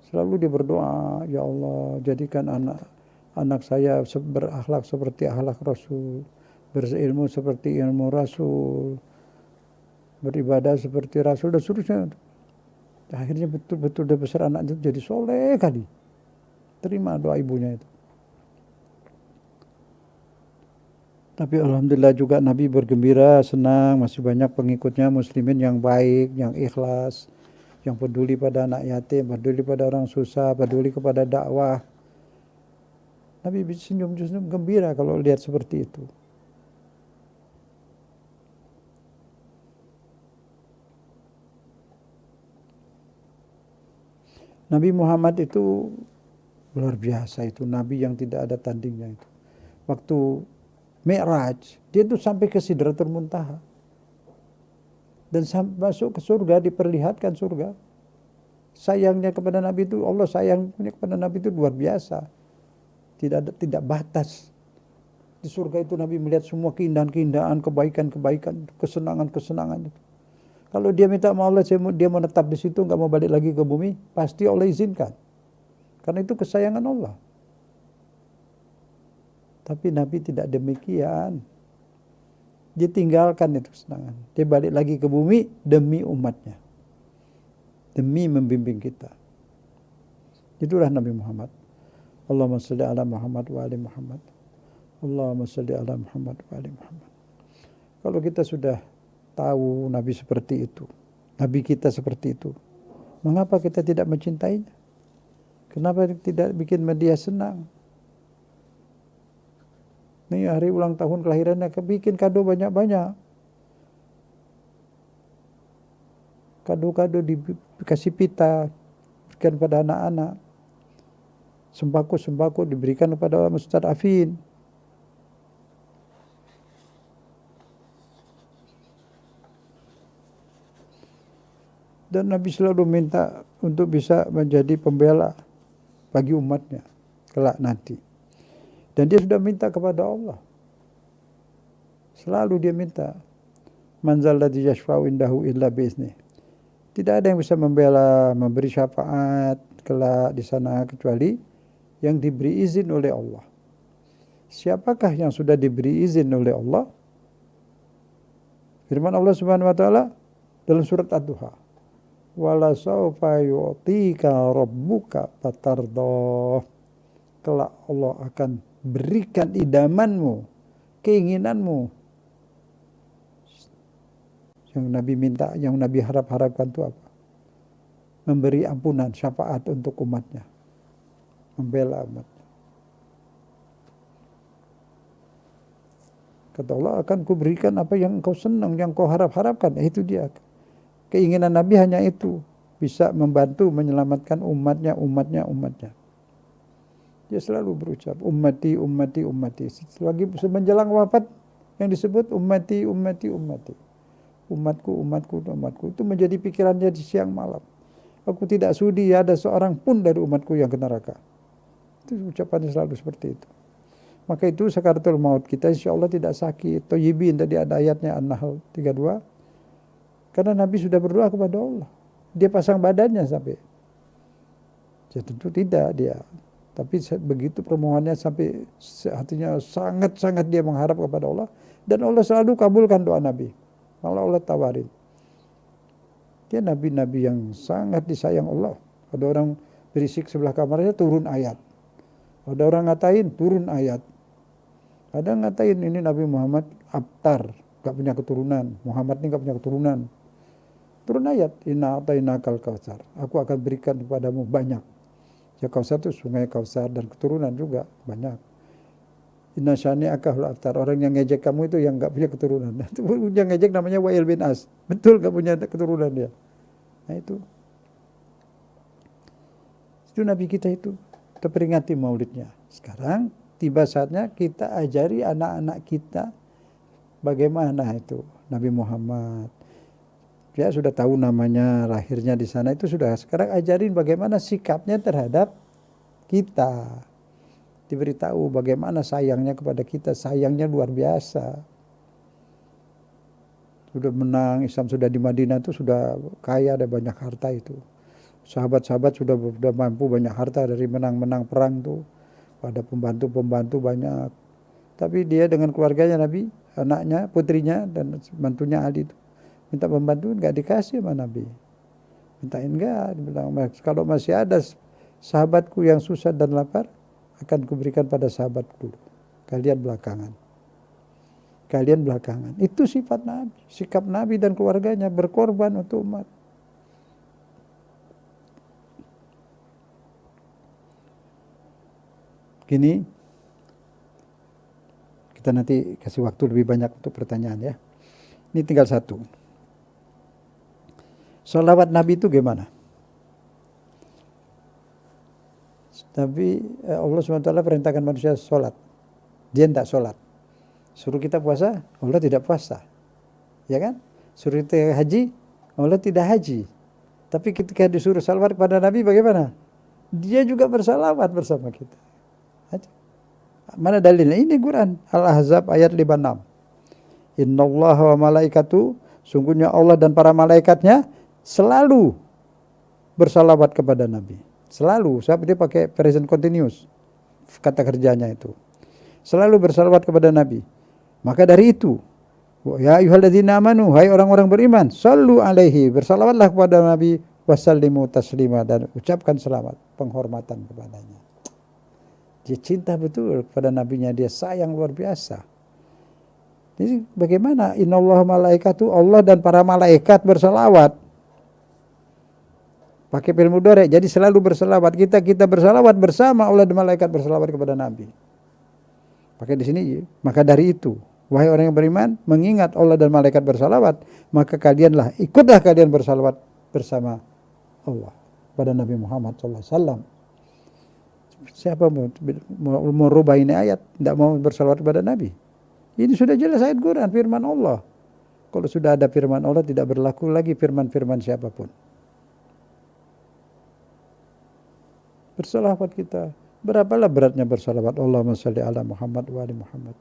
selalu dia berdoa, ya Allah jadikan anak saya berakhlak seperti akhlak Rasul, berilmu seperti ilmu Rasul, beribadah seperti Rasul dan seterusnya. Akhirnya betul-betul dia besar anak itu jadi soleh kali. Terima doa ibunya itu. Tapi alhamdulillah juga Nabi bergembira, senang, masih banyak pengikutnya muslimin yang baik, yang ikhlas, yang peduli pada anak yatim, peduli pada orang susah, peduli kepada dakwah. Nabi senyum-senyum gembira kalau lihat seperti itu. Nabi Muhammad itu luar biasa itu, Nabi yang tidak ada tandingnya itu. Waktu Mi'raj, dia itu sampai ke Sidratul Muntaha. Dan masuk ke surga, diperlihatkan surga. Sayangnya kepada Nabi itu, Allah sayangnya kepada Nabi itu luar biasa. Tidak batas. Di surga itu Nabi melihat semua keindahan-keindahan, kebaikan-kebaikan, kesenangan-kesenangan itu. Kalau dia minta sama Allah, dia mau tetap di situ, nggak mau balik lagi ke bumi, pasti Allah izinkan. Karena itu kesayangan Allah. Tapi Nabi tidak demikian. Dia tinggalkan itu kesenangan. Dia balik lagi ke bumi demi umatnya. Demi membimbing kita. Itulah Nabi Muhammad. Allahumma salli ala Muhammad wa ali Muhammad. Allahumma salli ala Muhammad wa ali Muhammad. Kalau kita sudah tahu Nabi seperti itu, Nabi kita seperti itu, mengapa kita tidak mencintainya? Kenapa tidak bikin media senang? Nih hari ulang tahun kelahirannya, bikin kado banyak-banyak. Kado-kado dikasih pita, berikan pada anak-anak. Sembako-sembako diberikan kepada Ustaz Afin. Dan Nabi selalu minta untuk bisa menjadi pembela bagi umatnya kelak nanti. Dan dia sudah minta kepada Allah. Selalu dia minta. Manzal ladzi yashfa'u indahu illa bi'idznih. Tidak ada yang bisa membela, memberi syafaat kelak di sana kecuali yang diberi izin oleh Allah. Siapakah yang sudah diberi izin oleh Allah? Firman Allah Subhanahu wa taala dalam surat Ad-Duha. wala saufa yu'tika rabbuka fatardah. Kelak Allah akan berikan idamanmu, keinginanmu. Yang Nabi minta, yang Nabi harapkan itu apa? Memberi ampunan, syafaat untuk umatnya. Membela umatnya. Kata Allah, akan kuberikan apa yang engkau senang, yang kau harapkan. Itu dia. Keinginan Nabi hanya itu. Bisa membantu, menyelamatkan umatnya. Dia selalu berucap, ummati. Selagi menjelang wafat, yang disebut ummati. Umatku. Itu menjadi pikirannya di siang malam. Aku tidak sudi ada seorang pun dari umatku yang ke neraka. Itu ucapannya selalu seperti itu. Maka itu sakaratul maut kita insya Allah tidak sakit. Thayyibin tadi ada ayatnya An-Nahl 32. Karena Nabi sudah berdoa kepada Allah. Dia pasang badannya sampai. Ya tentu tidak dia. Tapi begitu permohonannya sampai hatinya sangat-sangat dia mengharap kepada Allah. Dan Allah selalu kabulkan doa Nabi. Allah tawarin. Dia nabi-nabi yang sangat disayang Allah. Ada orang berisik sebelah kamarnya turun ayat. Ada orang ngatain turun ayat. Ada ngatain ini Nabi Muhammad abtar, gak punya keturunan. Muhammad ini gak punya keturunan. Turun ayat, inna a'tainakal kautsar. Aku akan berikan kepadamu banyak. Ya Kautsar itu sungai Kautsar dan keturunan juga banyak. Inna syani'aka hul abtar. Orang yang ngejek kamu itu yang gak punya keturunan. Itu yang ngejek namanya Wa'il bin As. Betul gak punya keturunan dia. Nah itu Nabi kita itu. Kita peringati maulidnya. Sekarang tiba saatnya kita ajari anak-anak kita bagaimana itu Nabi Muhammad. Dia sudah tahu namanya, lahirnya di sana itu sudah. Sekarang ajarin bagaimana sikapnya terhadap kita. Diberitahu bagaimana sayangnya kepada kita. Sayangnya luar biasa. Sudah menang, Islam sudah di Madinah itu sudah kaya, ada banyak harta itu. Sahabat-sahabat sudah mampu banyak harta dari menang-menang perang tuh. Ada pembantu-pembantu banyak. Tapi dia dengan keluarganya Nabi, anaknya, putrinya, dan mantunya Ali itu. Minta pembantu enggak dikasih sama Nabi. Mintain enggak, dibilang kalau masih ada sahabatku yang susah dan lapar, akan kuberikan pada sahabatku dulu. Kalian belakangan. Itu sifat Nabi, sikap Nabi dan keluarganya berkorban untuk umat. Gini, kita nanti kasih waktu lebih banyak untuk pertanyaan ya. Ini tinggal satu. Sholawat Nabi itu gimana? Tapi Allah SWT perintahkan manusia sholat. Dia tidak sholat. Suruh kita puasa, Allah tidak puasa. Ya kan? Suruh kita haji, Allah tidak haji. Tapi ketika disuruh salawat kepada Nabi bagaimana? Dia juga bersalawat bersama kita. Mana dalilnya? Ini Quran. Al-Ahzab ayat 56. Innallaha wa malaikatu, sungguhnya Allah dan para malaikatnya selalu bersalawat kepada Nabi. Selalu. Sebab dia pakai present continuous. Kata kerjanya itu. Selalu bersalawat kepada Nabi. Maka dari itu, ya ayyuhalladzina amanu, hai orang-orang beriman, sallu alaihi, bersalawatlah kepada Nabi, wasallimu taslima, dan ucapkan selamat, penghormatan kepadanya. Dia cinta betul kepada nabinya, dia sayang luar biasa. Jadi bagaimana? Innallaha malaikatu, Allah dan para malaikat bersalawat. Pakai fi'il mudhari, jadi selalu bersalawat. Kita bersalawat bersama Allah dan malaikat bersalawat kepada Nabi. Pakai di sini, maka dari itu, wahai orang yang beriman, mengingat Allah dan malaikat bersalawat, maka ikutlah kalian bersalawat bersama Allah pada Nabi Muhammad SAW. Siapa mau rubah ini ayat, tidak mau bersalawat kepada Nabi? Ini sudah jelas ayat Quran, firman Allah. Kalau sudah ada firman Allah, tidak berlaku lagi firman-firman siapapun. Bersalawat kita. Berapalah beratnya bersalawat. Allahumma shalli ala Muhammad wa ali Muhammad.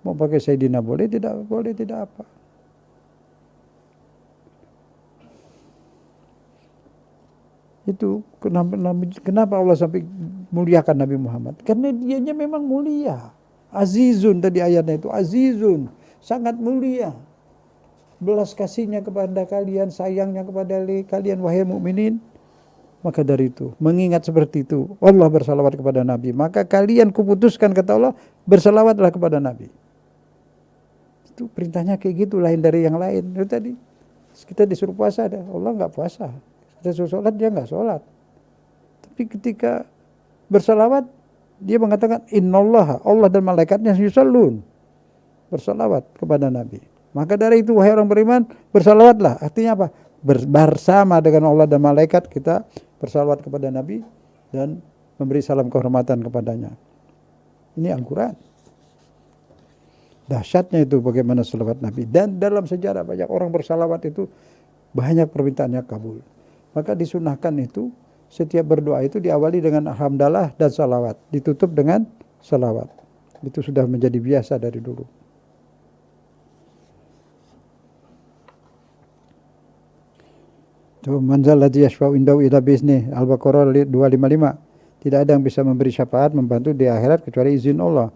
Mau pakai Sayyidina boleh, tidak boleh, tidak apa. Itu kenapa Allah sampai muliakan Nabi Muhammad? Karena dianya memang mulia. Azizun tadi ayatnya itu, azizun, sangat mulia. belas kasihnya kepada kalian, sayangnya kepada kalian wahai mukminin. Maka dari itu, mengingat seperti itu, Allah bersalawat kepada Nabi. Maka kalian kuputuskan, kata Allah, bersalawatlah kepada Nabi. Itu perintahnya kayak gitu, lain dari yang lain. Itu tadi, kita disuruh puasa, Allah nggak puasa. Kita suruh sholat, dia nggak sholat. Tapi ketika bersalawat, dia mengatakan, Innallaha, Allah dan malaikatnya yusallun. Bersalawat kepada Nabi. Maka dari itu, wahai orang beriman, bersalawatlah. Artinya apa? Bersama dengan Allah dan malaikat, kita bersalawat kepada Nabi dan memberi salam kehormatan kepadanya. Ini Al-Quran. Dahsyatnya itu bagaimana salawat Nabi. Dan dalam sejarah banyak orang bersalawat itu banyak permintaannya kabul. Maka disunahkan itu setiap berdoa itu diawali dengan alhamdulillah dan salawat. Ditutup dengan salawat. Itu sudah menjadi biasa dari dulu. Manzal ladzi yashfa'u indahu illa bi'izni. Al-Baqarah 255. Tidak ada yang bisa memberi syafaat, membantu di akhirat kecuali izin Allah.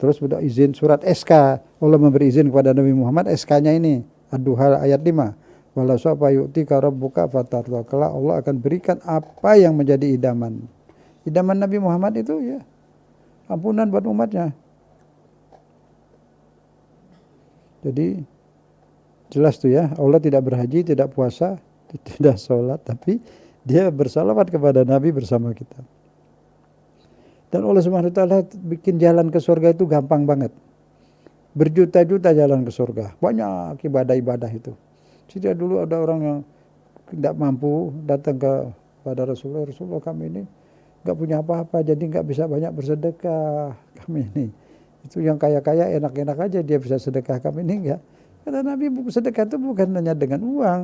Terus izin surat SK. Allah memberi izin kepada Nabi Muhammad, SK-nya ini. Ad-Duha ayat 5. Wala sawfa yu'tika rabbuka fatarda. Kelak Allah akan berikan apa yang menjadi idaman. Idaman Nabi Muhammad itu ya ampunan buat umatnya. Jadi jelas tuh ya, Allah tidak berhaji, tidak puasa, tidak sholat, tapi dia bersalawat kepada Nabi bersama kita. Dan Allah Subhanahu wa taala bikin jalan ke surga itu gampang banget. Berjuta-juta jalan ke surga. Banyak ibadah-ibadah itu. Jadi dulu ada orang yang tidak mampu datang kepada Rasulullah. Rasulullah, kami ini nggak punya apa-apa, jadi nggak bisa banyak bersedekah. Kami ini. Itu yang kaya-kaya enak-enak aja dia bisa sedekah, kami ini enggak. Kata Nabi, sedekah itu bukan hanya dengan uang.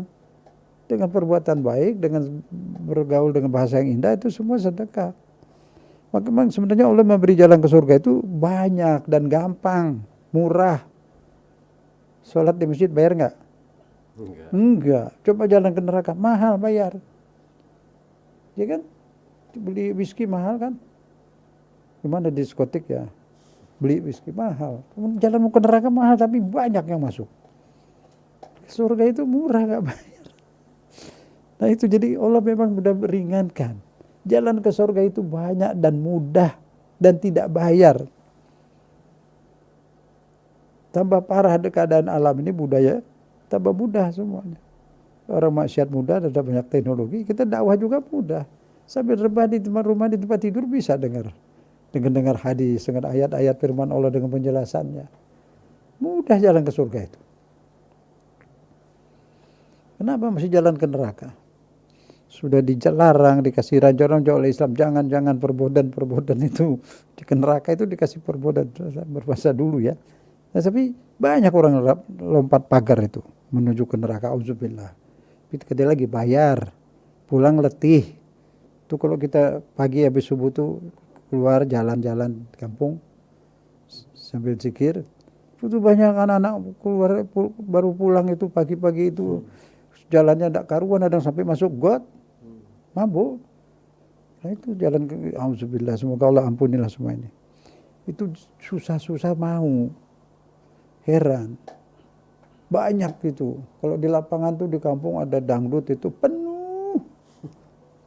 Dengan perbuatan baik, dengan bergaul dengan bahasa yang indah, itu semua sedekah. Maka memang sebenarnya Allah memberi jalan ke surga itu banyak dan gampang, murah. Sholat di masjid bayar nggak? Enggak. Coba jalan ke neraka, mahal bayar. Ya kan? Beli whisky mahal kan? Gimana di diskotik ya? Beli whisky mahal. Jalan mau ke neraka mahal, tapi banyak yang masuk. Surga itu murah, nggak bayar. Nah itu jadi Allah memang sudah meringankan. Jalan ke surga itu banyak dan mudah dan tidak bayar. Tambah parah keadaan alam ini budaya, tambah mudah semuanya. Orang maksiat mudah, ada banyak teknologi, kita dakwah juga mudah. Sambil rebahan di tempat rumah, di tempat tidur bisa dengar hadis, dengan ayat-ayat firman Allah dengan penjelasannya. Mudah jalan ke surga itu. Kenapa masih jalan ke neraka? Sudah dilarang, dikasih rancangan oleh Islam, jangan perbuatan itu di neraka itu dikasih perbuatan berpuasa dulu ya. Nah, tapi banyak orang lompat pagar itu menuju ke neraka, auzubillah. Kita lagi bayar, pulang letih. Itu kalau kita pagi habis subuh tuh keluar jalan-jalan kampung sambil zikir, itu banyak anak-anak keluar baru pulang itu pagi-pagi itu jalannya tidak karuan, ada yang sampai masuk got. Mabuk. Nah itu jalan ke auzubillah, semoga Allah ampunilah semua ini. Itu susah-susah mau. Heran. Banyak itu. Kalau di lapangan tuh di kampung ada dangdut itu penuh.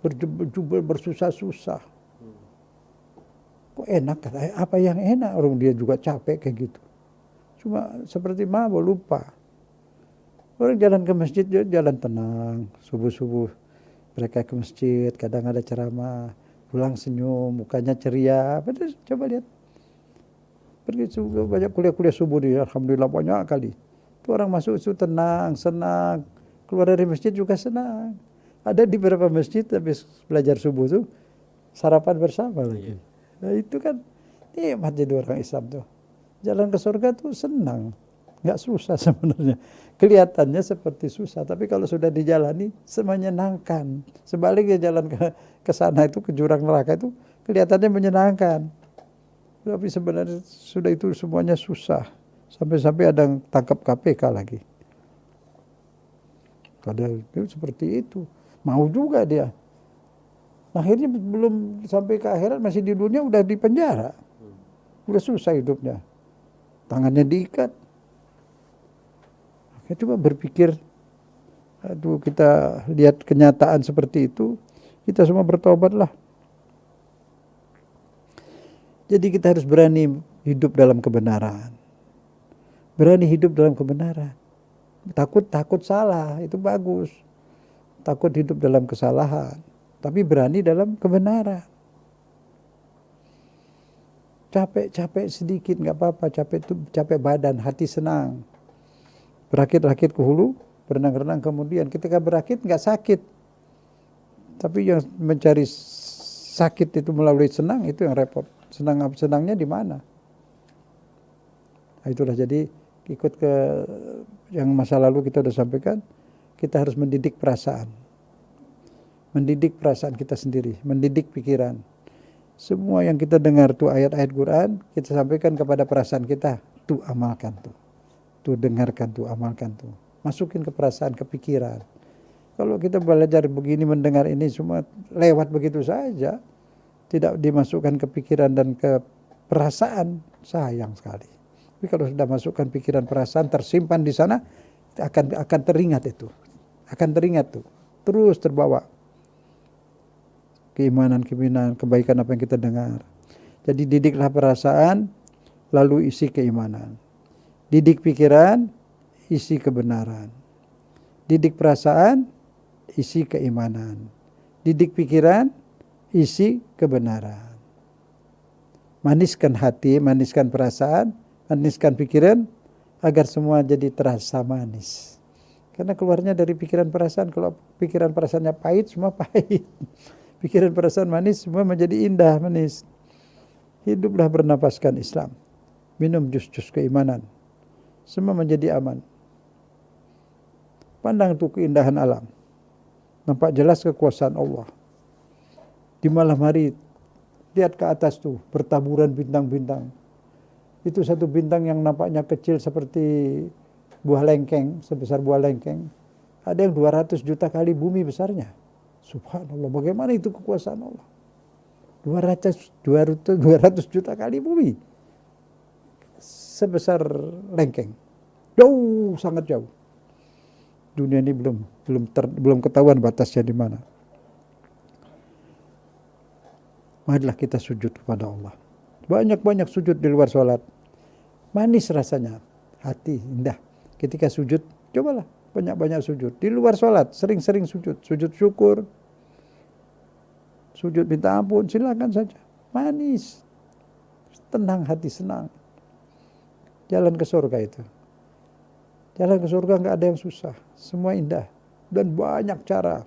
Berjubel bersusah-susah. Kok enak kata? Apa yang enak? Orang dia juga capek kayak gitu. Cuma seperti mabuk, lupa. Orang jalan ke masjid jalan tenang, subuh-subuh. Mereka ke masjid, kadang ada ceramah, pulang senyum, mukanya ceria. Betul, coba lihat. Pergi subuh, banyak kuliah-kuliah subuh nih, alhamdulillah banyak kali. Itu orang masuk itu tenang, senang. Keluar dari masjid juga senang. Ada di beberapa masjid habis belajar subuh tuh sarapan bersama lagi. Nah itu kan nikmat jadi orang Islam tuh. Jalan ke surga tuh senang. Nggak susah sebenarnya. Kelihatannya seperti susah, tapi kalau sudah dijalani menyenangkan. Sebaliknya jalan ke sana itu, ke jurang neraka itu kelihatannya menyenangkan. Tapi sebenarnya sudah itu semuanya susah. Sampai-sampai ada yang tangkap KPK lagi. Padahal itu seperti itu. Mau juga dia. Akhirnya belum sampai ke akhirat, masih di dunia udah di penjara. Udah susah hidupnya. Tangannya diikat. Ya, coba berpikir, aduh, kita lihat kenyataan seperti itu, kita semua bertobatlah. Jadi kita harus berani hidup dalam kebenaran. Berani hidup dalam kebenaran. Takut salah, itu bagus. Takut hidup dalam kesalahan, tapi berani dalam kebenaran. Capek sedikit nggak apa-apa, capek badan, hati senang. Berakit-rakit ke hulu, berenang-renang kemudian. Ketika berakit nggak sakit. Tapi yang mencari sakit itu melalui senang, itu yang repot. Senangnya di mana? Nah, itulah, jadi ikut ke yang masa lalu kita sudah sampaikan, kita harus mendidik perasaan. Mendidik perasaan kita sendiri, mendidik pikiran. Semua yang kita dengar tuh ayat-ayat Quran, kita sampaikan kepada perasaan kita, tuh amalkan tuh. Tuh dengarkan tuh, amalkan tuh. Masukin ke perasaan, ke pikiran. Kalau kita belajar begini, mendengar ini semua lewat begitu saja, tidak dimasukkan ke pikiran dan ke perasaan, sayang sekali. Tapi kalau sudah masukkan pikiran, perasaan, tersimpan di sana, akan teringat itu. Akan teringat tuh. Terus terbawa. Keimanan, kebaikan apa yang kita dengar. Jadi didiklah perasaan, lalu isi keimanan. Didik pikiran, isi kebenaran. Didik perasaan, isi keimanan. Didik pikiran, isi kebenaran. Maniskan hati, maniskan perasaan, maniskan pikiran, agar semua jadi terasa manis. Karena keluarnya dari pikiran perasaan. Kalau pikiran perasaannya pahit, semua pahit. Pikiran perasaan manis, semua menjadi indah, manis. Hiduplah bernapaskan Islam. Minum jus-jus keimanan. Semua menjadi aman. Pandang tuh keindahan alam. Nampak jelas kekuasaan Allah. Di malam hari, lihat ke atas tuh, bertaburan bintang-bintang. Itu satu bintang yang nampaknya kecil seperti buah lengkeng, sebesar buah lengkeng. Ada yang 200 juta kali bumi besarnya. Subhanallah, bagaimana itu kekuasaan Allah? 200 juta kali bumi. Sebesar lengkeng. Jauh, sangat jauh. Dunia ini belum ketahuan batasnya di mana. Marilah kita sujud kepada Allah. Banyak-banyak sujud di luar sholat. Manis rasanya. Hati indah. Ketika sujud, cobalah banyak-banyak sujud. Di luar sholat, sering-sering sujud. Sujud syukur. Sujud minta ampun, silakan saja. Manis. Tenang hati, senang. Jalan ke surga itu. Jalan ke surga nggak ada yang susah. Semua indah. Dan banyak cara.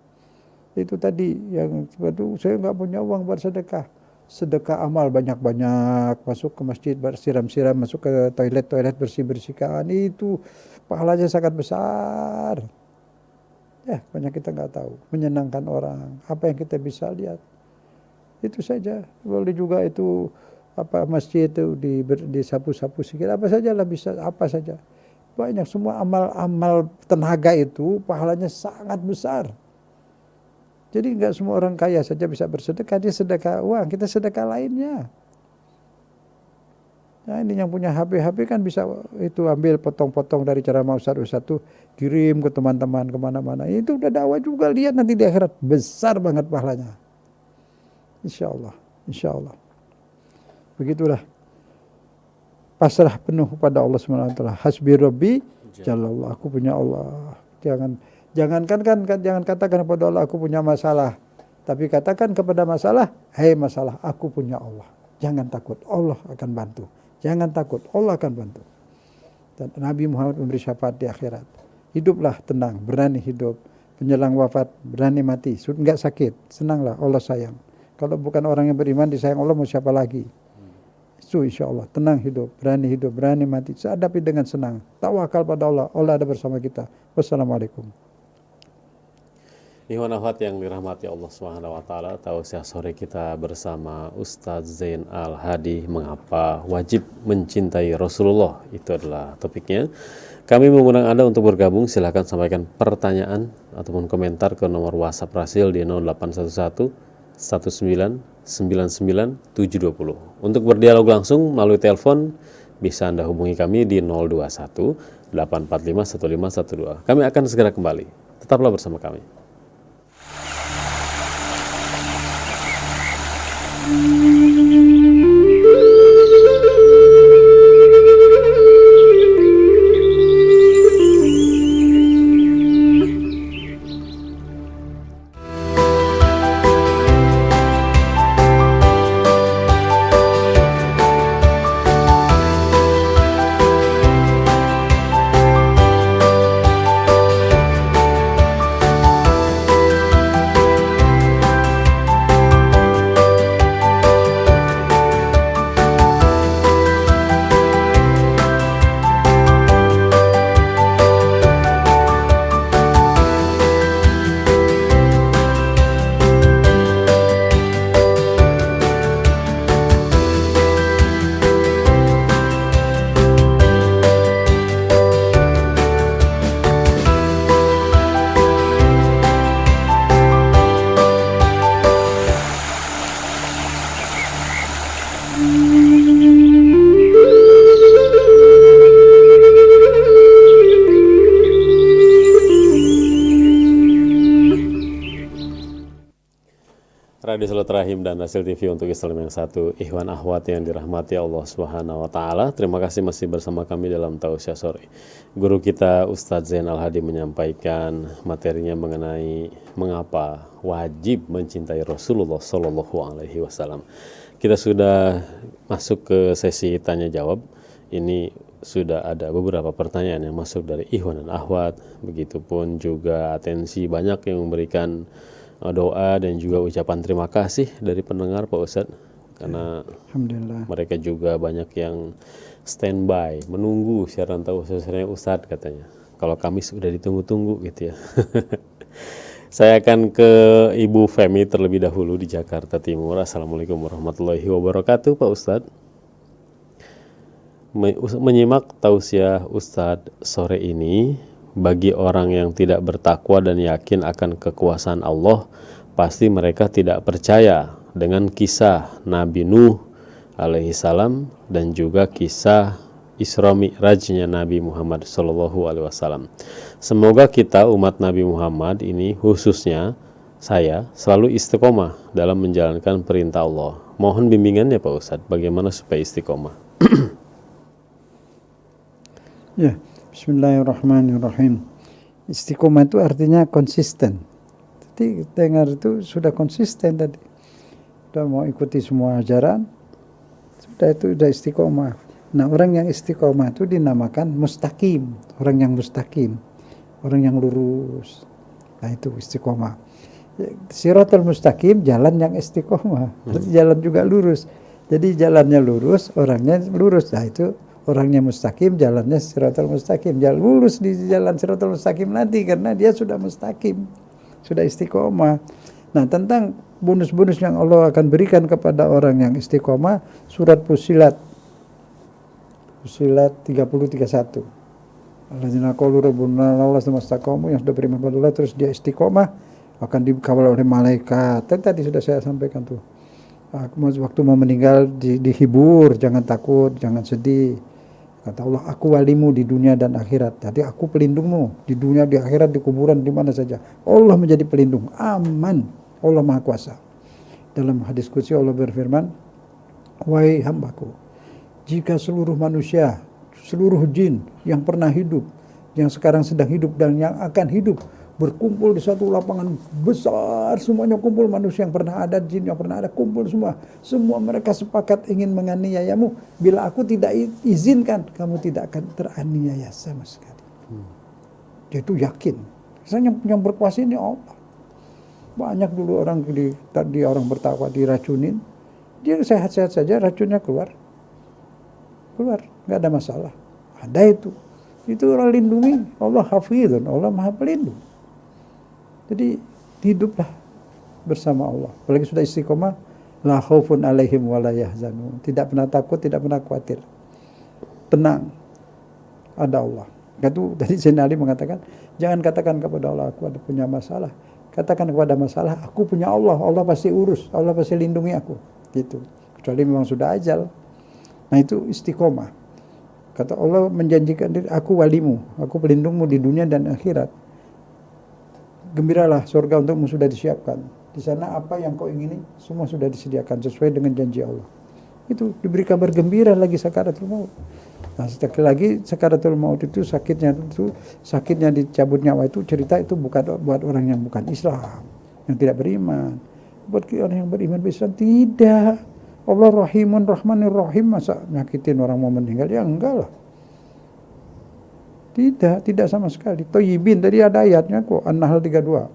Itu tadi yang itu saya nggak punya uang buat sedekah. Sedekah amal banyak-banyak. Masuk ke masjid bersiram-siram, masuk ke toilet bersih-bersihkan. Itu pahalanya sangat besar. Ya, banyak kita nggak tahu. Menyenangkan orang. Apa yang kita bisa lihat. Itu saja. Boleh juga itu masjid itu disapu-sapu sedikit. Apa saja lah bisa. Apa saja. Banyak semua amal-amal tenaga itu pahalanya sangat besar. Jadi nggak semua orang kaya saja bisa bersedekah. Dia sedekah uang, kita sedekah lainnya. Nah, ini yang punya HP kan bisa itu ambil potong-potong dari ceramah Ustaz tuh, kirim ke teman-teman kemana-mana. Itu udah dakwah juga, lihat nanti di akhirat. Besar banget pahalanya. Insya Allah. Begitulah. Pasrah penuh kepada Allah SWT. Hasbi Rabbi Jalallah. Aku punya Allah. Jangan katakan kepada Allah aku punya masalah. Tapi katakan kepada masalah, hei masalah, aku punya Allah. Jangan takut, Allah akan bantu. Jangan takut, Allah akan bantu. Dan Nabi Muhammad memberi syafaat di akhirat. Hiduplah tenang, berani hidup. Menjelang wafat, berani mati. Enggak sakit, senanglah, Allah sayang. Kalau bukan orang yang beriman disayang Allah, mau siapa lagi? Itu insya Allah, tenang hidup, berani mati. Hadapi dengan senang. Tawakal pada Allah, Allah ada bersama kita. Wassalamualaikum. Ikhwan akhwat yang dirahmati Allah Subhanahu wa taala, tausiah sore kita bersama Ustadz Zain Al-Hadi, mengapa wajib mencintai Rasulullah? Itu adalah topiknya. Kami mengundang Anda untuk bergabung, silahkan sampaikan pertanyaan ataupun komentar ke nomor WhatsApp Rasil di 0811 1999 720. Untuk berdialog langsung melalui telepon bisa Anda hubungi kami di 021 845 1512. Kami akan segera kembali. Tetaplah bersama kami. Radio Silaturahim dan Hasil TV untuk Islam yang satu, ikhwan akhwat yang dirahmati Allah Subhanahu wa taala. Terima kasih masih bersama kami dalam Tausiah Sore. Guru kita Ustadz Zainal Hadi menyampaikan materinya mengenai mengapa wajib mencintai Rasulullah Shallallahu alaihi wasallam. Kita sudah masuk ke sesi tanya jawab. Ini sudah ada beberapa pertanyaan yang masuk dari ikhwan dan akhwat. Begitupun juga atensi banyak yang memberikan doa dan juga ucapan terima kasih dari pendengar Pak Ustadz, karena Alhamdulillah. mereka juga banyak yang standby menunggu siaran Tausiah Ustadz katanya. Kalau kami sudah ditunggu-tunggu gitu ya. Saya akan ke Ibu Femi terlebih dahulu di Jakarta Timur. Assalamualaikum warahmatullahi wabarakatuh Pak Ustadz. Menyimak Tausiah Ustadz sore ini, bagi orang yang tidak bertakwa dan yakin akan kekuasaan Allah, pasti mereka tidak percaya dengan kisah Nabi Nuh alaihi salam dan juga kisah Isra Mi'rajnya Nabi Muhammad sallallahu alaihi wasallam. Semoga kita umat Nabi Muhammad ini, khususnya saya, selalu istiqomah dalam menjalankan perintah Allah. Mohon bimbingannya Pak Ustadz, bagaimana supaya istiqomah? Ya, bismillahirrahmanirrahim. Istiqomah itu artinya konsisten. Jadi dengar itu sudah konsisten tadi. Sudah mau ikuti semua ajaran, sudah istiqomah. Nah, orang yang istiqomah itu dinamakan mustaqim, orang yang mustaqim, orang yang lurus. Nah, itu istiqomah. Siratal mustaqim, jalan yang istiqomah. Berarti jalan juga lurus. Jadi jalannya lurus, orangnya lurus. Nah, itu orangnya mustaqim, jalannya siratal mustaqim. Jalan lurus di jalan siratal mustaqim nanti karena dia sudah mustaqim, sudah istiqomah. Nah, tentang bonus-bonus yang Allah akan berikan kepada orang yang istiqomah, surat Fussilat 30:31. Alladzina qalu rabbuna Allah mustaqamu, yang sudah beriman kepada Allah terus dia istiqomah akan dikawal oleh malaikat. Tadi sudah saya sampaikan tuh. Waktu mau meninggal dihibur, jangan takut, jangan sedih. Kata Allah, aku walimu di dunia dan akhirat. Jadi aku pelindungmu di dunia, di akhirat, di kuburan, di mana saja. Allah menjadi pelindung, aman. Allah Maha Kuasa. Dalam hadis qudsi Allah berfirman, wahai hambaku, jika seluruh manusia, seluruh jin yang pernah hidup, yang sekarang sedang hidup dan yang akan hidup, berkumpul di satu lapangan besar, semuanya kumpul, manusia yang pernah ada, jin yang pernah ada, kumpul semua. Semua mereka sepakat ingin menganiayamu. Bila aku tidak izinkan, kamu tidak akan teraniaya sama sekali. Dia itu yakin. Misalnya yang berkuasa ini Allah. Banyak dulu orang orang bertakwa diracunin, dia sehat-sehat saja, racunnya keluar, nggak ada masalah. Ada itu orang lindungi, Allah hafidhun, Allah Maha Pelindung. Jadi hiduplah bersama Allah. Apalagi sudah istiqomah, la khaufun alaihim wa la yahzanun. Tidak pernah takut, tidak pernah khawatir. Tenang, ada Allah. Itu tadi Sayyidina Ali mengatakan, jangan katakan kepada Allah aku ada punya masalah. Katakan kepada masalah, aku punya Allah, Allah pasti urus, Allah pasti lindungi aku. Gitu. Kecuali memang sudah ajal. Nah, itu istiqomah. Kata Allah menjanjikan diri, aku walimu, aku pelindungmu di dunia dan akhirat. Gembiralah, surga untukmu sudah disiapkan. Di sana apa yang kau ingini semua sudah disediakan sesuai dengan janji Allah. Itu diberi kabar gembira lagi sakaratul maut. Nah, sekali lagi sakaratul maut itu sakitnya dicabut nyawa itu cerita itu bukan buat orang yang bukan Islam, yang tidak beriman. Buat orang yang beriman Islam tidak. Allah Rahimun Rahmanir Rahim, masa nyakitin orang mau meninggal? Ya enggak lah. Tidak sama sekali. Thayyibin tadi ada ayatnya kok, An-Nahl 32.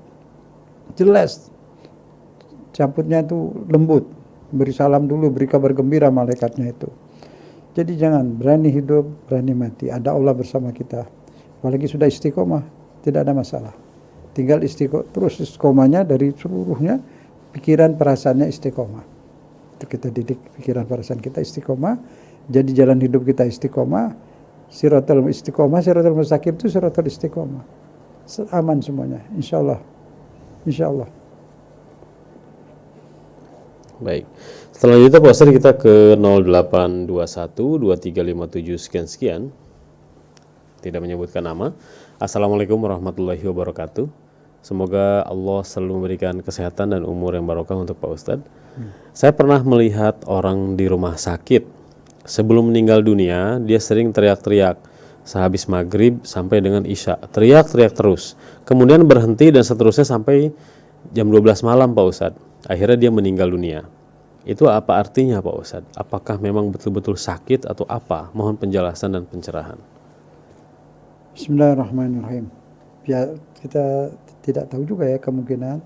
Jelas. Cabutnya itu lembut. Beri salam dulu, beri kabar gembira malaikatnya itu. Jadi jangan berani hidup, berani mati. Ada Allah bersama kita. Apalagi sudah istiqomah, tidak ada masalah. Tinggal terus istiqomahnya dari seluruhnya, pikiran perasaannya istiqomah. Itu kita didik pikiran perasaan kita istiqomah, jadi jalan hidup kita istiqomah, siratal mustaqim itu siratal istiqomah. Aman semuanya, insyaallah. Insyaallah. Baik. Selanjutnya Pak Ustadz kita ke 0821 2357 sekian. Tidak menyebutkan nama. Assalamualaikum warahmatullahi wabarakatuh. Semoga Allah selalu memberikan kesehatan dan umur yang barokah untuk Pak Ustadz. Saya pernah melihat orang di rumah sakit. Sebelum meninggal dunia, dia sering teriak-teriak. Sehabis maghrib sampai dengan isya. Teriak-teriak terus. Kemudian berhenti dan seterusnya sampai jam 12 malam Pak Ustadz. Akhirnya dia meninggal dunia. Itu apa artinya Pak Ustadz? Apakah memang betul-betul sakit atau apa? Mohon penjelasan dan pencerahan. Bismillahirrahmanirrahim. Ya, kita tidak tahu juga ya, kemungkinan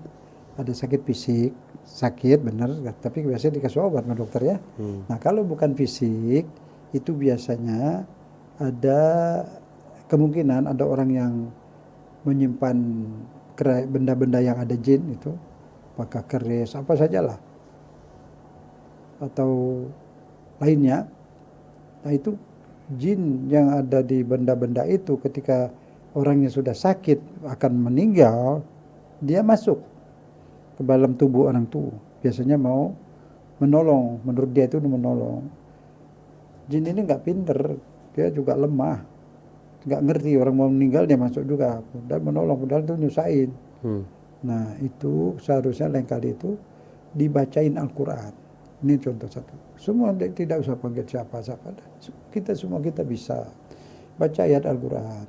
ada sakit fisik, sakit benar, tapi biasanya dikasih obat sama dokter ya. Nah kalau bukan fisik, itu biasanya ada kemungkinan ada orang yang menyimpan benda-benda yang ada jin itu, apakah keris, apa sajalah, atau lainnya. Nah itu jin yang ada di benda-benda itu ketika orang yang sudah sakit akan meninggal, dia masuk ke dalam tubuh orang itu. Biasanya mau menolong, menurut dia itu menolong. Jin ini nggak pinter, dia juga lemah, nggak ngerti orang mau meninggal dia masuk juga dan menolong, padahal itu nyusahin. Nah itu seharusnya lain kali itu dibacain Al-Quran. Ini contoh satu. Semua tidak usah panggil siapa-siapa. Kita semua kita bisa baca ayat Al-Quran.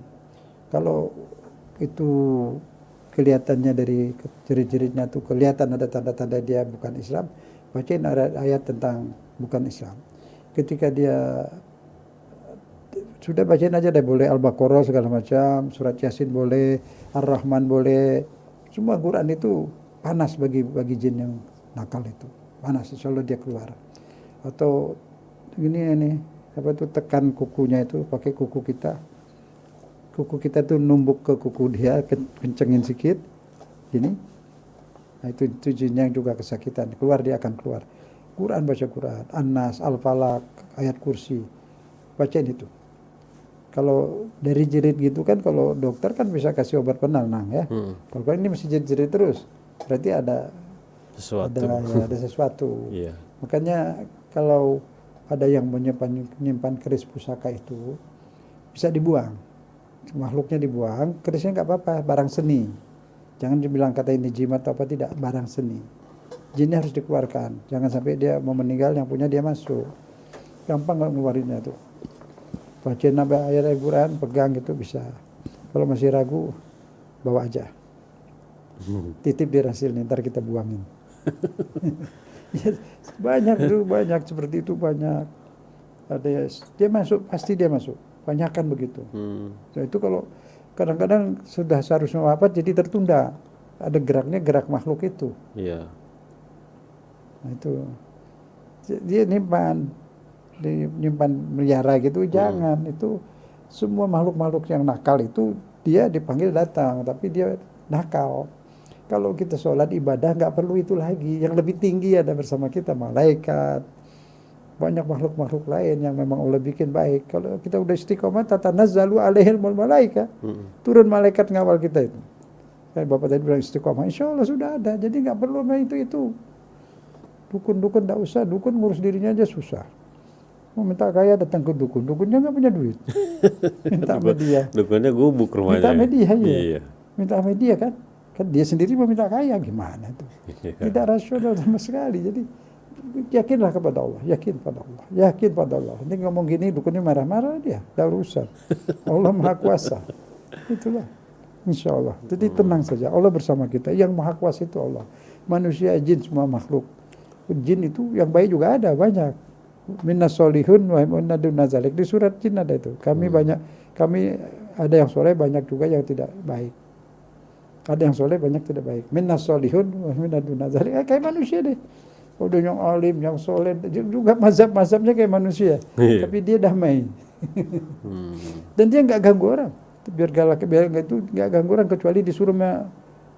Kalau itu kelihatannya dari ciri-cirinya tuh kelihatan ada tanda-tanda dia bukan Islam, bacain ayat tentang bukan Islam. Ketika dia sudah bacain aja deh, boleh Al-Baqarah segala macam, surat Yasin boleh, Ar-Rahman boleh. Semua Quran itu panas bagi jin yang nakal itu. Panas, insya Allah dia keluar. Atau ini apa itu, tekan kukunya itu pakai kuku kita. Kuku kita tuh numbuk ke kuku dia, kencengin sedikit gini. Nah itu jin yang juga kesakitan, keluar dia akan keluar. Quran, baca Quran, An-Nas, Al-Falaq, ayat kursi, bacain itu. Kalau dari jerit gitu kan, kalau dokter kan bisa kasih obat penenang ya. Kalau ini masih jerit terus, berarti ada sesuatu. Ada sesuatu. Yeah. Makanya kalau ada yang menyimpan keris pusaka itu bisa dibuang. Makhluknya dibuang, kerisnya nggak apa-apa, barang seni. Jangan dibilang kata ini jimat atau apa, tidak, barang seni. Jinnya harus dikeluarkan, jangan sampai dia mau meninggal yang punya dia masuk. Gampang nggak ngeluarinnya tuh. Bacain ayat Al-Quran, pegang gitu bisa. Kalau masih ragu, bawa aja. Titip di rasil nih, ntar kita buangin. Ya, banyak seperti itu, banyak. Ada dia masuk, pasti dia masuk. Banyak kan begitu. Nah, itu kalau kadang-kadang sudah seharusnya wafat jadi tertunda. Ada gerak makhluk itu. Iya. Nah, itu dia nyimpan melihara gitu, jangan. Itu semua makhluk-makhluk yang nakal itu dia dipanggil datang, tapi dia nakal. Kalau kita sholat ibadah nggak perlu itu lagi. Yang lebih tinggi ada bersama kita, malaikat. Banyak makhluk-makhluk lain yang memang Allah bikin baik. Kalau kita udah istiqomah, tatanazzalu alaihimul malaika. Turun malaikat ngawal kita itu. Kayak Bapak tadi bilang istiqomah, insya Allah sudah ada. Jadi nggak perlu itu. Dukun-dukun nggak usah. Dukun ngurus dirinya aja susah. Mau minta kaya datang ke dukun, dukunnya nggak punya duit. Minta sama dia. Dukunnya gubuk Minta rumahnya. sama dia, ya. Iya. Minta sama dia kan. Kan dia sendiri mau minta kaya, gimana tuh? Tidak rasional sama sekali. Jadi yakinlah kepada Allah, yakin pada Allah, yakin pada Allah. Nanti ngomong gini dukunnya marah-marah dia, dah urusan. Allah Maha Kuasa. Itulah. Insya Allah. Jadi tenang saja. Allah bersama kita. Yang Maha Kuasa itu Allah. Manusia, jin, semua makhluk. Jin itu yang baik juga ada banyak. Minnas solihun wa inna duna zalik. Di surat jin ada itu. Kami ada yang soleh, banyak juga yang tidak baik. Ada yang soleh, banyak tidak baik. Minnas solihun wa inna duna zalik. Kayak manusia deh. Udah yang alim, yang soleh, juga mazhab-mazhabnya kayak manusia. Iya. Tapi dia damai. Dan dia nggak ganggu orang. Biar galak, biar nggak itu nggak ganggu orang kecuali disuruh sama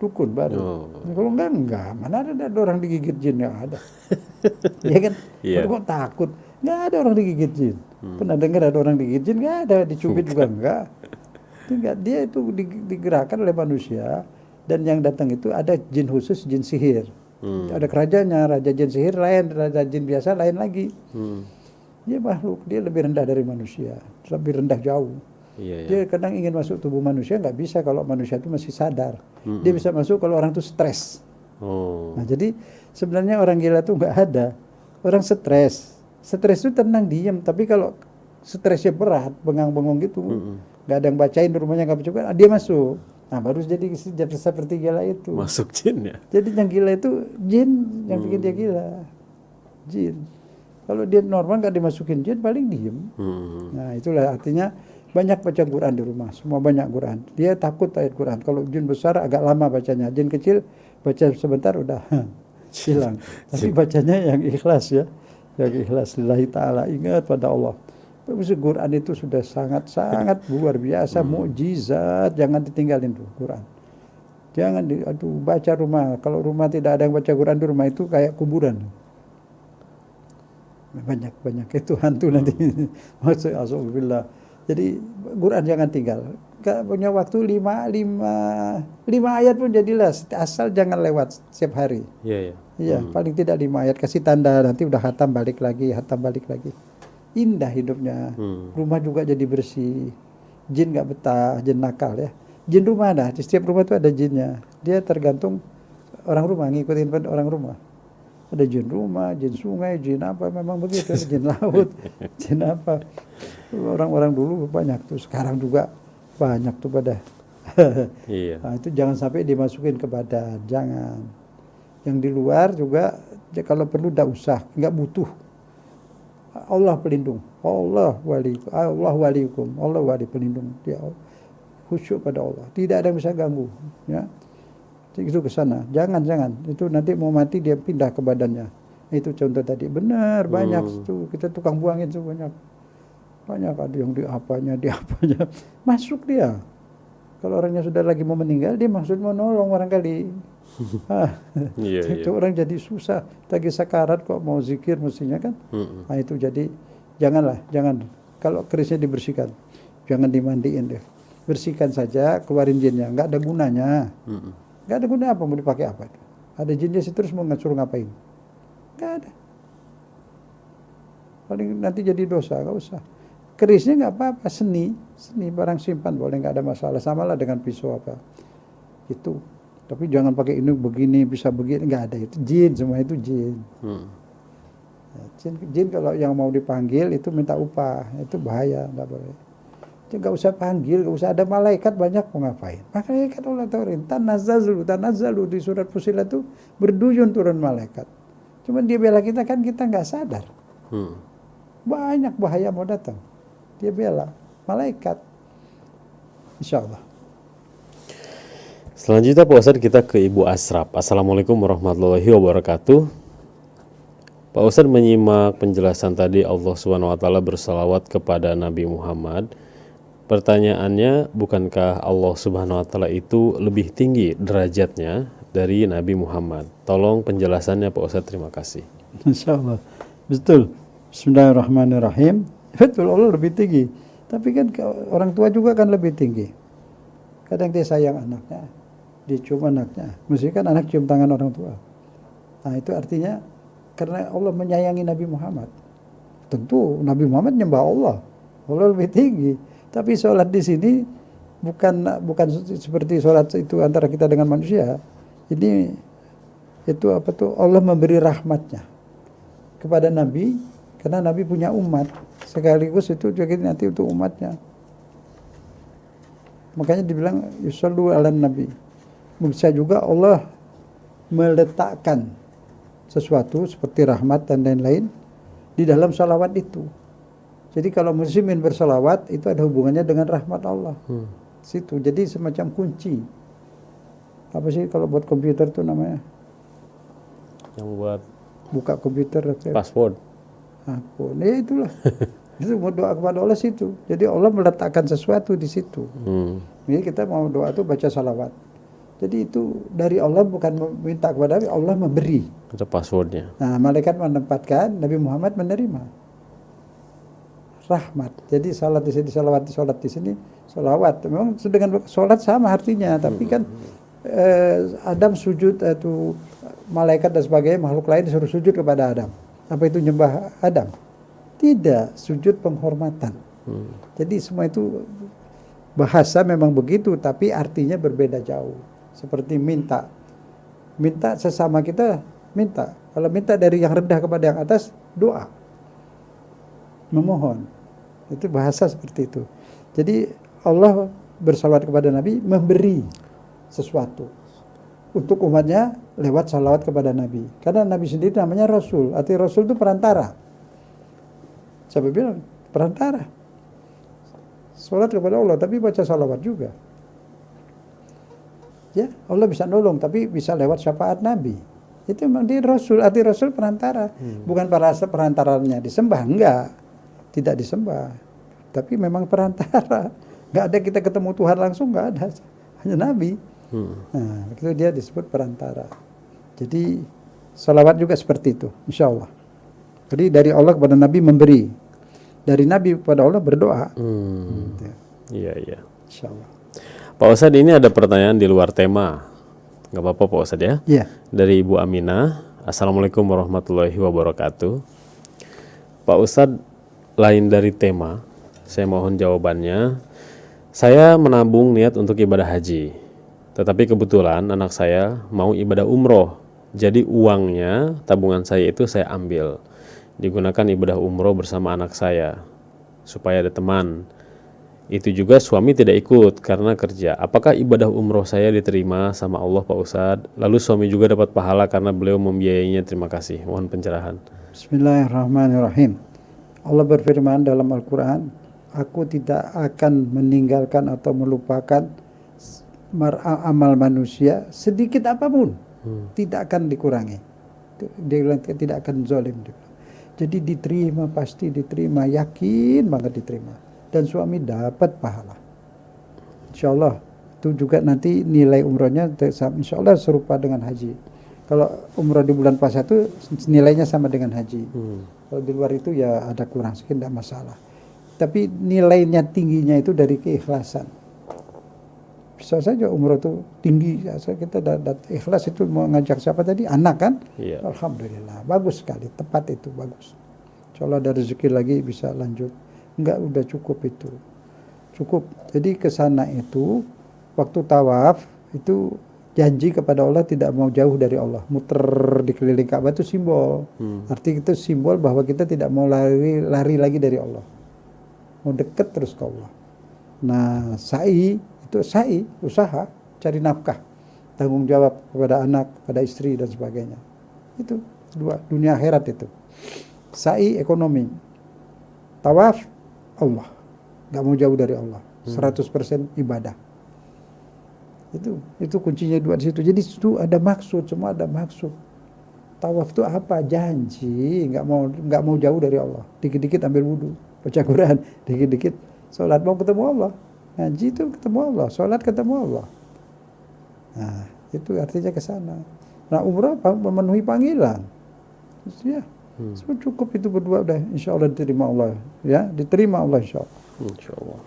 dukun baru. Kalau enggak, mana ada orang digigit jin, nggak ada. Iya kan? Iya. Kok takut? Nggak ada orang digigit jin. Pernah dengar ada orang digigit jin? Nggak ada. Dicubit juga enggak. Dia itu digerakkan oleh manusia, dan yang datang itu ada jin khusus, jin sihir. Ada kerajanya, raja jin sihir lain, raja jin biasa lain lagi. Dia makhluk, dia lebih rendah dari manusia, lebih rendah jauh. Iya. Dia kadang ingin masuk tubuh manusia, nggak bisa kalau manusia itu masih sadar. Dia bisa masuk kalau orang itu stres. Nah, jadi sebenarnya orang gila itu nggak ada. Orang stres itu tenang diam. Tapi kalau stresnya berat, bengang-bengong gitu, nggak ada yang bacain di rumahnya, nggak baca, dia masuk. Nah, baru jadi seperti gila itu. Masuk jin ya. Jadi yang gila itu jin yang bikin dia gila. Jin. Kalau dia normal nggak dimasukin jin, paling diem. Nah, itulah artinya banyak baca Quran di rumah. Semua banyak Quran. Dia takut ayat Quran. Kalau jin besar agak lama bacanya. Jin kecil baca sebentar udah hilang. Tapi bacanya yang ikhlas ya. Yang ikhlas lillahi ta'ala. Ingat pada Allah. Quran itu sudah sangat-sangat luar biasa. Mukjizat. Jangan ditinggalin tuh Quran. Jangan baca rumah. Kalau rumah tidak ada yang baca Quran di rumah itu kayak kuburan. Banyak itu hantu nanti. Maksudnya jadi Quran jangan tinggal. Punya waktu 5 ayat pun jadilah, asal jangan lewat setiap hari. Iya, paling tidak 5 ayat, kasih tanda, nanti udah hatam balik lagi. Indah hidupnya. Rumah juga jadi bersih. Jin nggak betah, jin nakal ya. Jin rumah ada, di setiap rumah itu ada jinnya. Dia tergantung orang rumah, ngikutin orang rumah. Ada jin rumah, jin sungai, jin apa, memang begitu. Jin laut, jin apa. Orang-orang dulu banyak tuh, sekarang juga banyak tuh pada. Nah, itu jangan sampai dimasukin ke badan, jangan. Yang di luar juga, kalau perlu tidak usah, nggak butuh. Allah pelindung, Allah waliukum, Allah wali pelindung. Dia khusyuk pada Allah, tidak ada yang bisa ganggu. Ya. Itu ke sana. Jangan. Itu nanti mau mati dia pindah ke badannya. Itu contoh tadi. Benar, banyak tuh. Kita tukang buangin tuh banyak. Banyak ada yang di apanya. Masuk dia. Kalau orangnya sudah lagi mau meninggal, dia maksud mau nolong barangkali. Itu orang jadi susah. Lagi sakarat kok mau zikir mestinya kan. Nah itu jadi jangan. Kalau kerisnya dibersihkan. Jangan dimandiin deh. Bersihkan saja, keluarin jinnya. Nggak ada gunanya. Nggak ada gunanya apa, mau dipakai apa itu. Ada jinnya sih terus mau suruh ngapain. Nggak ada. Paling nanti jadi dosa, nggak usah. Kerisnya nggak apa-apa, seni barang simpan boleh, nggak ada masalah. Sama lah dengan pisau apa. Itu. Tapi jangan pakai ini begini, bisa begini, nggak ada itu. Jin, semua itu jin. Jin kalau yang mau dipanggil itu minta upah, itu bahaya, nggak boleh. Nggak usah panggil, nggak usah ada malaikat banyak mau ngapain. Malaikat Allah Ta'ala tanazzalu di surat Fussilat itu berduyun turun malaikat. Cuman dia bela kita kan kita nggak sadar. Banyak bahaya mau datang. Dia bela malaikat. Insya Allah. Selanjutnya Pak Ustadz kita ke Ibu Asraf. Assalamualaikum warahmatullahi wabarakatuh. Pak Ustadz menyimak penjelasan tadi Allah SWT bersalawat kepada Nabi Muhammad. Pertanyaannya, bukankah Allah Subhanahu wa Ta'ala itu lebih tinggi derajatnya dari Nabi Muhammad? Tolong penjelasannya Pak Ustadz, terima kasih. Insyaallah. Betul. Bismillahirrahmanirrahim. Betul, Allah lebih tinggi. Tapi kan orang tua juga kan lebih tinggi. Kadang dia sayang anaknya, dia cium anaknya. Mesti kan anak cium tangan orang tua. Nah itu artinya karena Allah menyayangi Nabi Muhammad. tentu Nabi Muhammad nyembah Allah. Allah lebih tinggi. Tapi sholat di sini bukan seperti sholat itu antara kita dengan manusia. Ini itu apa tuh, Allah memberi rahmatnya kepada Nabi karena Nabi punya umat, sekaligus itu juga nanti untuk umatnya. Makanya dibilang yusallu ala Nabi. Bisa juga Allah meletakkan sesuatu seperti rahmat dan lain-lain di dalam salawat itu. Jadi kalau muslimin bersalawat itu ada hubungannya dengan rahmat Allah. Situ. Jadi semacam kunci. Apa sih kalau buat komputer tuh namanya? Yang buat buka komputer. password. Aku. Ya itulah. Itu mau doa kepada Allah situ. Jadi Allah meletakkan sesuatu di situ. Jadi kita mau doa tuh baca salawat. Jadi itu dari Allah, bukan meminta kepada Allah, memberi. Ada passwordnya. Nah, malaikat menempatkan, Nabi Muhammad menerima rahmat. Jadi salat di sini, salat di sini, salawat. Memang dengan salat sama artinya, tapi kan Adam sujud itu malaikat dan sebagainya, makhluk lain disuruh sujud kepada Adam. Apa itu nyembah Adam? Tidak, sujud penghormatan. Jadi semua itu bahasa memang begitu, tapi artinya berbeda jauh. Seperti minta sesama kita minta. Kalau minta dari yang rendah kepada yang atas, doa, memohon. Itu bahasa seperti itu. Jadi Allah bersalawat kepada Nabi, memberi sesuatu untuk umatnya lewat salawat kepada Nabi. Karena Nabi sendiri namanya Rasul. Arti Rasul itu perantara. Siapa bilang? Perantara. Salat kepada Allah, tapi baca salawat juga. Ya, Allah bisa nolong, tapi bisa lewat syafaat Nabi. Itu memang dia Rasul. Arti Rasul perantara. Bukan perantaranya disembah, enggak. Tidak disembah. Tapi memang perantara. Enggak ada kita ketemu Tuhan langsung, enggak ada. Hanya Nabi. Nah, itu dia disebut perantara. Jadi salawat juga seperti itu, insya Allah. Jadi dari Allah kepada Nabi memberi, dari Nabi kepada Allah berdoa. Iya. Insya Allah. Pak Ustadz, ini ada pertanyaan di luar tema. Nggak apa-apa Pak Ustadz ya? Iya. Dari Ibu Aminah. Assalamualaikum warahmatullahi wabarakatuh. Pak Ustadz, lain dari tema, saya mohon jawabannya. Saya menabung niat untuk ibadah haji. Tetapi kebetulan anak saya mau ibadah umroh. Jadi uangnya, tabungan saya itu saya ambil. Digunakan ibadah umroh bersama anak saya. Supaya ada teman. Itu juga suami tidak ikut karena kerja. Apakah ibadah umroh saya diterima sama Allah Pak Ustadz? Lalu suami juga dapat pahala karena beliau membiayainya. Terima kasih. Mohon pencerahan. Bismillahirrahmanirrahim. Allah berfirman dalam Al-Quran, aku tidak akan meninggalkan atau melupakan amal manusia sedikit apapun. Tidak akan dikurangi. Dia bilang tidak akan zalim. Jadi diterima, pasti diterima, yakin banget diterima. Dan suami dapat pahala. Insya Allah. Itu juga nanti nilai umrohnya insya Allah serupa dengan haji. Kalau umroh di bulan puasa itu nilainya sama dengan haji. Kalau di luar itu ya ada kurang sedikit, tidak masalah. Tapi nilainya tingginya itu dari keikhlasan. Bisa saja umroh itu tinggi. Kita ikhlas itu mau ngajak siapa tadi? Anak kan? Iya. Alhamdulillah. Bagus sekali. Tepat itu. Bagus. Insya Allah ada rezeki lagi bisa lanjut. Enggak, udah cukup itu. Cukup. Jadi ke sana itu waktu tawaf itu janji kepada Allah tidak mau jauh dari Allah. Muter di keliling Ka'bah itu simbol. Arti itu simbol bahwa kita tidak mau lari lagi dari Allah. Mau dekat terus ke Allah. Nah, sa'i itu sa'i, usaha, cari nafkah. Tanggung jawab kepada anak, pada istri dan sebagainya. Itu dua, dunia akhirat itu. Sa'i ekonomi. Tawaf Allah. Gak mau jauh dari Allah. 100% ibadah. Itu kuncinya dua di situ. Jadi itu ada maksud, semua ada maksud. Tawaf itu apa? Janji, nggak mau jauh dari Allah. Dikit-dikit ambil wudu, baca Quran, dikit-dikit sholat mau ketemu Allah. Ngaji itu ketemu Allah, sholat ketemu Allah. Nah, itu artinya ke sana. Nah, umrah memenuhi panggilan. Ya, cukup itu berdua udah insya Allah diterima Allah. Ya, diterima Allah insya Allah. Insya Allah.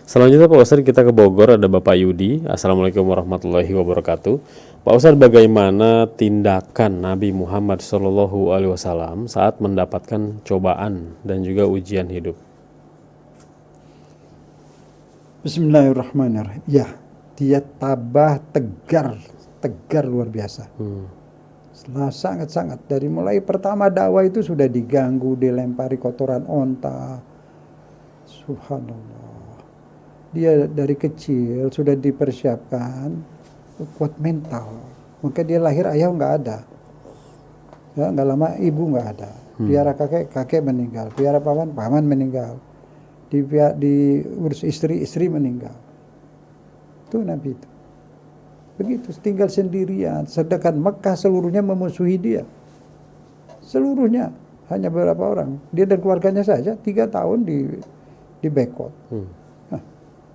Selanjutnya Pak Ustadz, kita ke Bogor, ada Bapak Yudi. Assalamualaikum warahmatullahi wabarakatuh. Pak Ustadz, bagaimana tindakan Nabi Muhammad SAW saat mendapatkan cobaan dan juga ujian hidup? Bismillahirrahmanirrahim. Ya, dia tabah, tegar luar biasa. Sangat-sangat. Dari mulai pertama dakwah itu sudah diganggu, dilempari kotoran onta. Subhanallah. Dia dari kecil sudah dipersiapkan kuat mental. Maka dia lahir ayah nggak ada. Ya, nggak lama ibu nggak ada. Piara kakek meninggal. Piara paman meninggal. Diurus istri meninggal. Itu Nabi itu. Begitu, tinggal sendirian. Sedangkan Mekah seluruhnya memusuhi dia. Seluruhnya. Hanya beberapa orang. Dia dan keluarganya saja 3 tahun di bekot.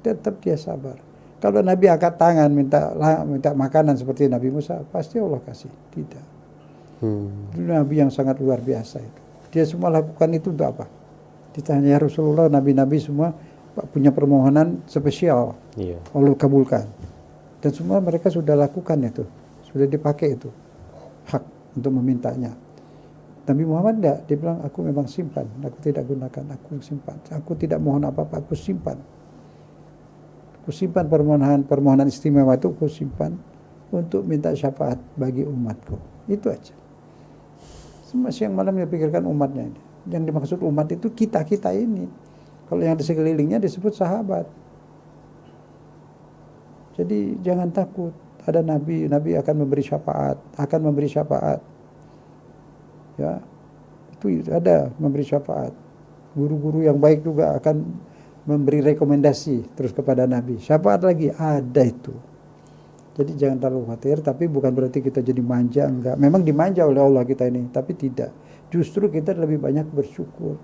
Tetap dia sabar. Kalau Nabi angkat tangan minta makanan seperti Nabi Musa, pasti Allah kasih. Tidak. Itu Nabi yang sangat luar biasa itu. Dia semua lakukan itu untuk apa? Ditanya, ya Rasulullah, Nabi-Nabi semua punya permohonan spesial. Iya. Allah kabulkan. Dan semua mereka sudah lakukan itu. Sudah dipakai itu. Hak untuk memintanya. Nabi Muhammad enggak. Dia bilang, aku memang simpan. Aku tidak gunakan. Aku simpan. Aku tidak mohon apa-apa. Aku simpan. Aku simpan permohonan istimewa itu. Aku simpan untuk minta syafaat bagi umatku. Itu aja. Semua siang malam dia pikirkan umatnya ini. Yang dimaksud umat itu kita ini. Kalau yang di sekelilingnya disebut sahabat. Jadi jangan takut. Ada Nabi akan memberi syafaat. Ya, itu ada memberi syafaat. Guru-guru yang baik juga akan memberi rekomendasi terus kepada Nabi. Syafaat lagi ada itu. Jadi jangan terlalu khawatir, tapi bukan berarti kita jadi manja, enggak. Memang dimanja oleh Allah kita ini, tapi tidak. Justru kita lebih banyak bersyukur.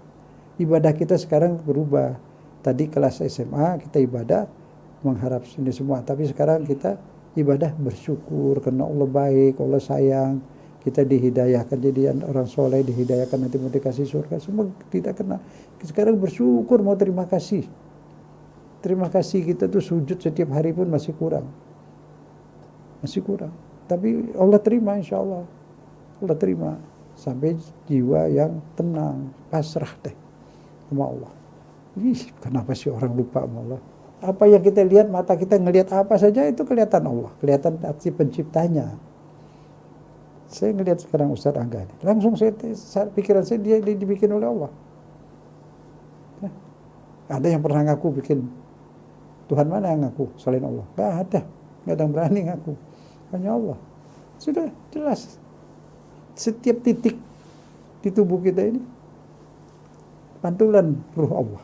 Ibadah kita sekarang berubah. Tadi kelas SMA kita ibadah mengharap ini semua, tapi sekarang kita ibadah bersyukur karena Allah baik, Allah sayang. Kita dihidayahkan jadi orang soleh, dihidayahkan nanti mau dikasih surga. Semua tidak kena. Sekarang bersyukur, mau terima kasih. Terima kasih kita tuh sujud setiap hari pun masih kurang. Masih kurang. Tapi Allah terima insya Allah. Allah terima. Sampai jiwa yang tenang, pasrah deh sama Allah. Ih, kenapa sih orang lupa sama Allah? Apa yang kita lihat, mata kita ngelihat apa saja itu kelihatan Allah. Kelihatan arti penciptanya. Saya ngelihat sekarang Ustadz Angga ini. Langsung pikiran saya dia dibikin oleh Allah. Nah, ada yang pernah ngaku bikin Tuhan mana yang ngaku selain Allah? Gak ada. Gak ada yang berani ngaku. Hanya Allah. Sudah jelas. Setiap titik di tubuh kita ini pantulan ruh Allah.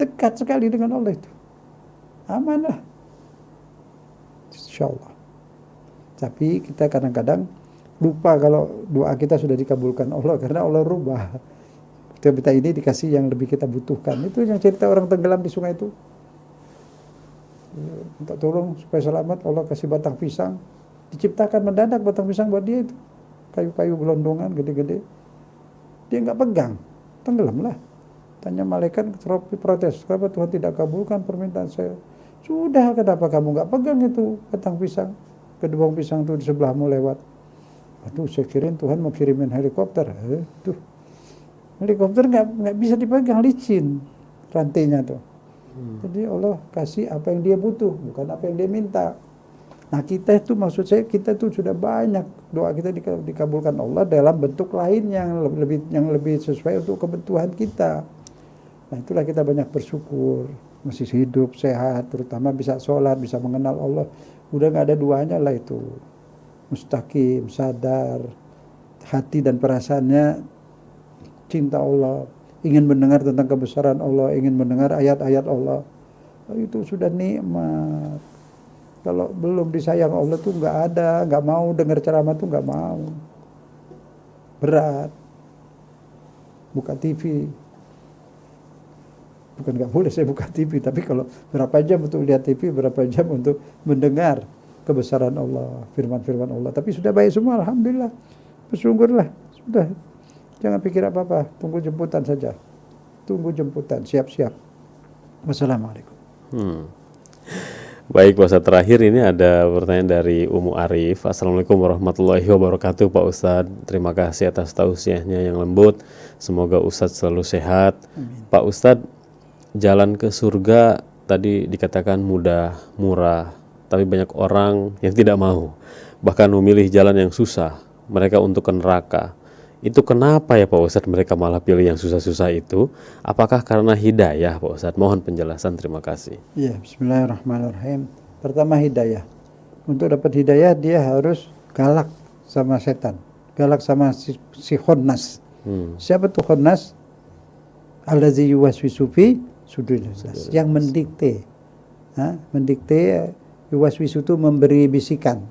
Dekat sekali dengan Allah itu. Amanah. Insya Allah. Tapi kita kadang-kadang lupa kalau doa kita sudah dikabulkan Allah karena Allah rubah. Kita ini dikasih yang lebih kita butuhkan. Itu yang cerita orang tenggelam di sungai itu. Minta tolong supaya selamat, Allah kasih batang pisang. Diciptakan mendadak batang pisang buat dia itu. Kayu-kayu gelondongan gede-gede. Dia nggak pegang, tenggelamlah. Tanya malaikat, protes, kenapa Tuhan tidak kabulkan permintaan saya? Sudah, kenapa kamu nggak pegang itu batang pisang? Kedua pisang itu di sebelahmu lewat. Aduh, saya kirain Tuhan mau kirimin helikopter. Tuh, helikopter nggak bisa dipegang, licin rantainya tuh. Jadi Allah kasih apa yang dia butuh, bukan apa yang dia minta. Nah kita itu maksud saya kita tuh sudah banyak doa kita dikabulkan Allah dalam bentuk lain yang lebih sesuai untuk kebutuhan kita. Nah itulah kita banyak bersyukur, masih hidup, sehat, terutama bisa sholat, bisa mengenal Allah. Udah nggak ada duanya lah itu. Mustaqim, sadar, hati dan perasaannya cinta Allah, ingin mendengar tentang kebesaran Allah, ingin mendengar ayat-ayat Allah. Itu sudah nikmat. Kalau belum disayang Allah tuh nggak mau dengar ceramah tuh nggak mau. Berat. Buka TV. Bukan nggak boleh saya buka TV, tapi kalau berapa jam untuk lihat TV, berapa jam untuk mendengar kebesaran Allah, firman-firman Allah. Tapi sudah baik semua, alhamdulillah. Bersyukurlah, sudah. Jangan pikir apa-apa, tunggu jemputan saja. Tunggu jemputan, siap-siap. Wassalamualaikum. Baik, Pak Ustadz, terakhir ini ada pertanyaan dari Umu Arif. Assalamualaikum warahmatullahi wabarakatuh, Pak Ustadz. Terima kasih atas tausiahnya yang lembut. Semoga Ustadz selalu sehat. Pak Ustadz, jalan ke surga tadi dikatakan mudah, murah, tapi banyak orang yang tidak mau, bahkan memilih jalan yang susah, mereka untuk ke neraka. Itu kenapa ya Pak Ustadz mereka malah pilih yang susah-susah itu? Apakah karena hidayah Pak Ustadz? Mohon penjelasan, terima kasih. Ya, bismillahirrahmanirrahim. Pertama hidayah. Untuk dapat hidayah dia harus galak sama setan. Galak sama si Khonnas. Siapa tuh Khonnas? Allazi yuwaswisu fi sudurin nas. Yang mendikte. Mendikte, yuwaswisu itu memberi bisikan.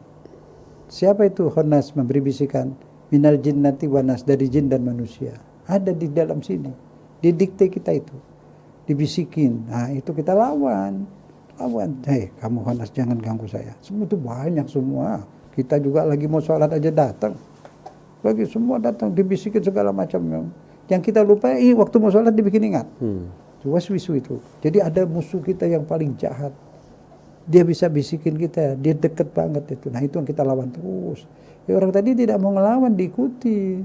Siapa itu Khonnas memberi bisikan? Minal jinnati wanas, dari jin dan manusia. Ada di dalam sini. Didikte kita itu. Dibisikin. Nah, itu kita lawan. Hei, kamu Khonnas jangan ganggu saya. Semua itu banyak semua. Kita juga lagi mau sholat aja datang. Lagi semua datang dibisikin segala macam. Yang kita lupa, waktu mau sholat dibikin ingat. Waswisu itu. Jadi ada musuh kita yang paling jahat. Dia bisa bisikin kita, dia deket banget itu. Nah, itu yang kita lawan terus. Ya, orang tadi tidak mau ngelawan, diikuti.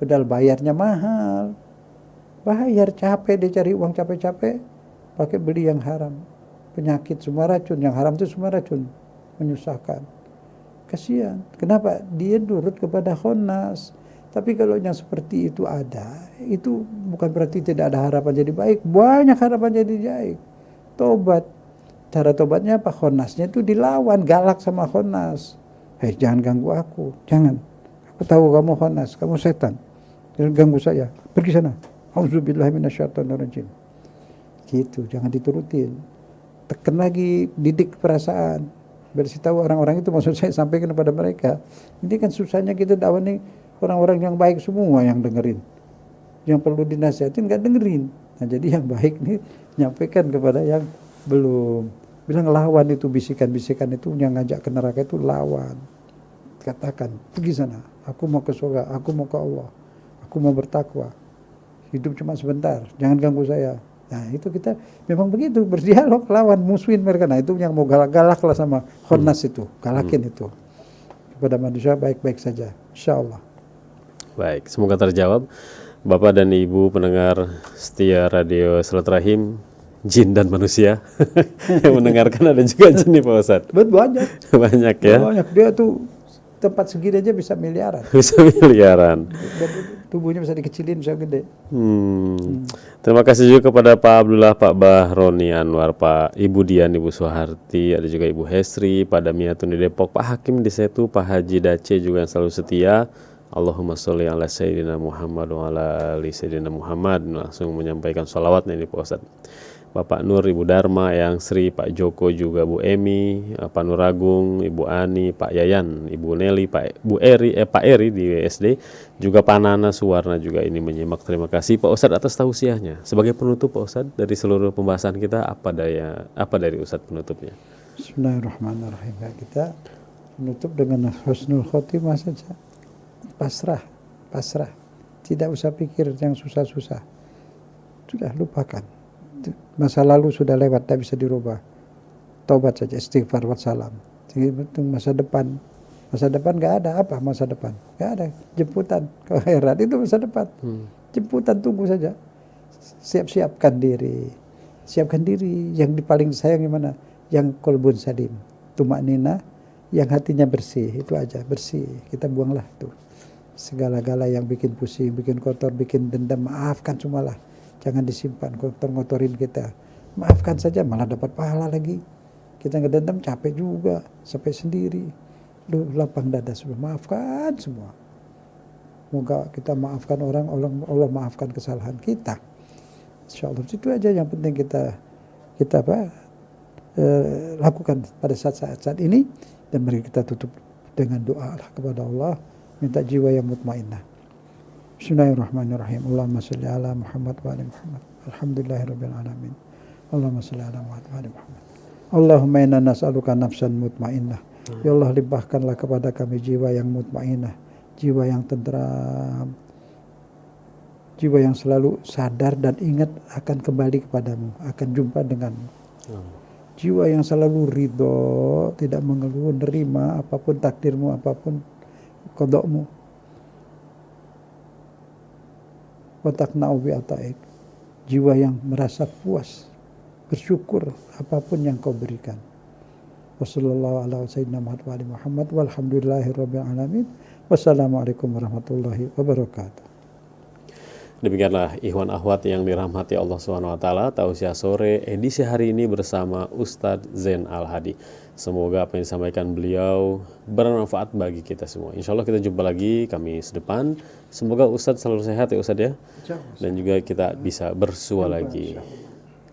Padahal bayarnya mahal. Bayar capek, dia cari uang capek-capek, pakai beli yang haram. Penyakit semua racun, yang haram itu semua racun. Menyusahkan. Kasihan. Kenapa? Dia nurut kepada Khonnas. Tapi kalau yang seperti itu ada, itu bukan berarti tidak ada harapan jadi baik. Banyak harapan jadi baik. Tobat. Cara tobatnya apa? Khonnasnya itu dilawan, galak sama Khonnas. Hei, jangan ganggu aku, jangan. Aku tahu kamu Khonnas, kamu setan. Jangan ganggu saya. Pergi sana. Auzubillahi minasyaitonirrajim. Gitu, jangan diturutin. Tekan lagi, didik perasaan. Beritahu orang-orang itu, maksud saya sampaikan kepada mereka. Ini kan susahnya kita dakwah nih, orang-orang yang baik semua yang dengerin. Yang perlu dinasihatin nggak dengerin. Nah, jadi yang baik nih nyampaikan kepada yang belum. Bilang lawan itu, bisikan-bisikan itu yang ngajak ke neraka itu lawan. Katakan, pergi sana. Aku mau ke surga, aku mau ke Allah. Aku mau bertakwa. Hidup cuma sebentar, jangan ganggu saya. Nah, itu kita memang begitu, berdialog, lawan, musuhin mereka. Nah, itu yang mau galak-galak lah sama Khonnas itu. Galakin itu. Kepada manusia baik-baik saja. Insya Allah. Baik, semoga terjawab. Bapak dan Ibu pendengar setia Radio Silaturahim, jin dan manusia yang mendengarkan, ada juga jin nih Pak Ustadz. Banyak. Banyak ya. Banyak. Dia tuh tempat segini aja bisa miliaran. Bisa miliaran. Dan tubuhnya bisa dikecilin, bisa gede. Terima kasih juga kepada Pak Abdullah, Pak Bahroni Anwar, Pak Ibu Dian, Ibu Suharti, ada juga Ibu Hesri, Pak Damiatun di Depok, Pak Hakim di Setu, Pak Haji Dace juga yang selalu setia. Allahumma sholli ala Sayyidina Muhammad wa ala ali Sayyidina Muhammad. Langsung menyampaikan sholawatnya ini Pak Ustadz. Bapak Nur, Ibu Dharma, Yang Sri, Pak Joko juga Bu Emi, Pak Nuragung, Ibu Ani, Pak Yayan, Ibu Nelly, Pak Eri di WSD, juga Pak Nana Suwarna juga ini menyimak. Terima kasih Pak Ustadz atas tausiahnya. Sebagai penutup Pak Ustadz dari seluruh pembahasan kita, apa dari Ustadz penutupnya? Bismillahirrahmanirrahim. Kita menutup dengan husnul khotimah saja. Pasrah. Tidak usah pikir yang susah-susah. Sudah lupakan. Masa lalu sudah lewat, tidak bisa dirubah. Taubat saja, istighfar, wassalam. Masa depan nggak ada apa masa depan, nggak ada. Jemputan ke akhirat itu masa depan. Jemputan, tunggu saja. Siapkan diri. Yang paling disayang gimana? Yang kolbun salim, tumak nina, yang hatinya bersih, itu aja, bersih. Kita buanglah itu. Segala-gala yang bikin pusing, bikin kotor, bikin dendam, maafkan semualah. Jangan disimpan, ngotorin kita. Maafkan saja, malah dapat pahala lagi. Kita ngedendam capek juga, sampai sendiri. Lapang dada semua, maafkan semua. Moga kita maafkan orang, Allah maafkan kesalahan kita. Insyaallah itu aja yang penting kita lakukan pada saat-saat ini. Dan mari kita tutup dengan doa kepada Allah, minta jiwa yang mutmainnah. Bismillahirrahmanirrahim. Allahumma sholli ala Muhammad wa ali Muhammad. Alhamdulillahirabbil alamin. Allahumma sholli ala Muhammad wa ali Muhammad. Allahumma inna nas'aluka nafsan mutmainnah. Ya Allah, limpahkanlah kepada kami jiwa yang mutmainnah, jiwa yang tenteram. jiwa yang selalu sadar dan ingat akan kembali kepadamu, akan jumpa denganmu. Jiwa yang selalu ridho, tidak mengeluh, nerima apapun takdirmu, apapun kodokmu. Watakna'u bi'ata'ik, jiwa yang merasa puas, bersyukur apapun yang kau berikan. Wassallallahu ala sayyidina Muhammad walhamdulillahi rabbil alamin. Wassalamualaikum warahmatullahi wabarakatuh. Demikianlah ikhwan akhwat yang dirahmati Allah SWT, Tausiah Sore edisi hari ini bersama Ustadz Zain Al-Hadi. Semoga apa yang disampaikan beliau bermanfaat bagi kita semua. Insya Allah kita jumpa lagi Kamis depan. Semoga Ustadz selalu sehat ya Ustadz ya. Dan juga kita bisa bersua lagi.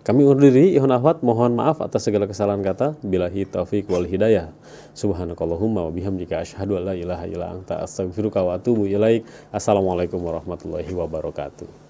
Kami undur diri, ikhwan akhwat, mohon maaf atas segala kesalahan kata. Billahi taufiq wal hidayah. Subhanakallahumma wa bihamdika asyhadu an la ilaha illa anta astaghfiruka wa atubu ilaik. Assalamualaikum warahmatullahi wabarakatuh.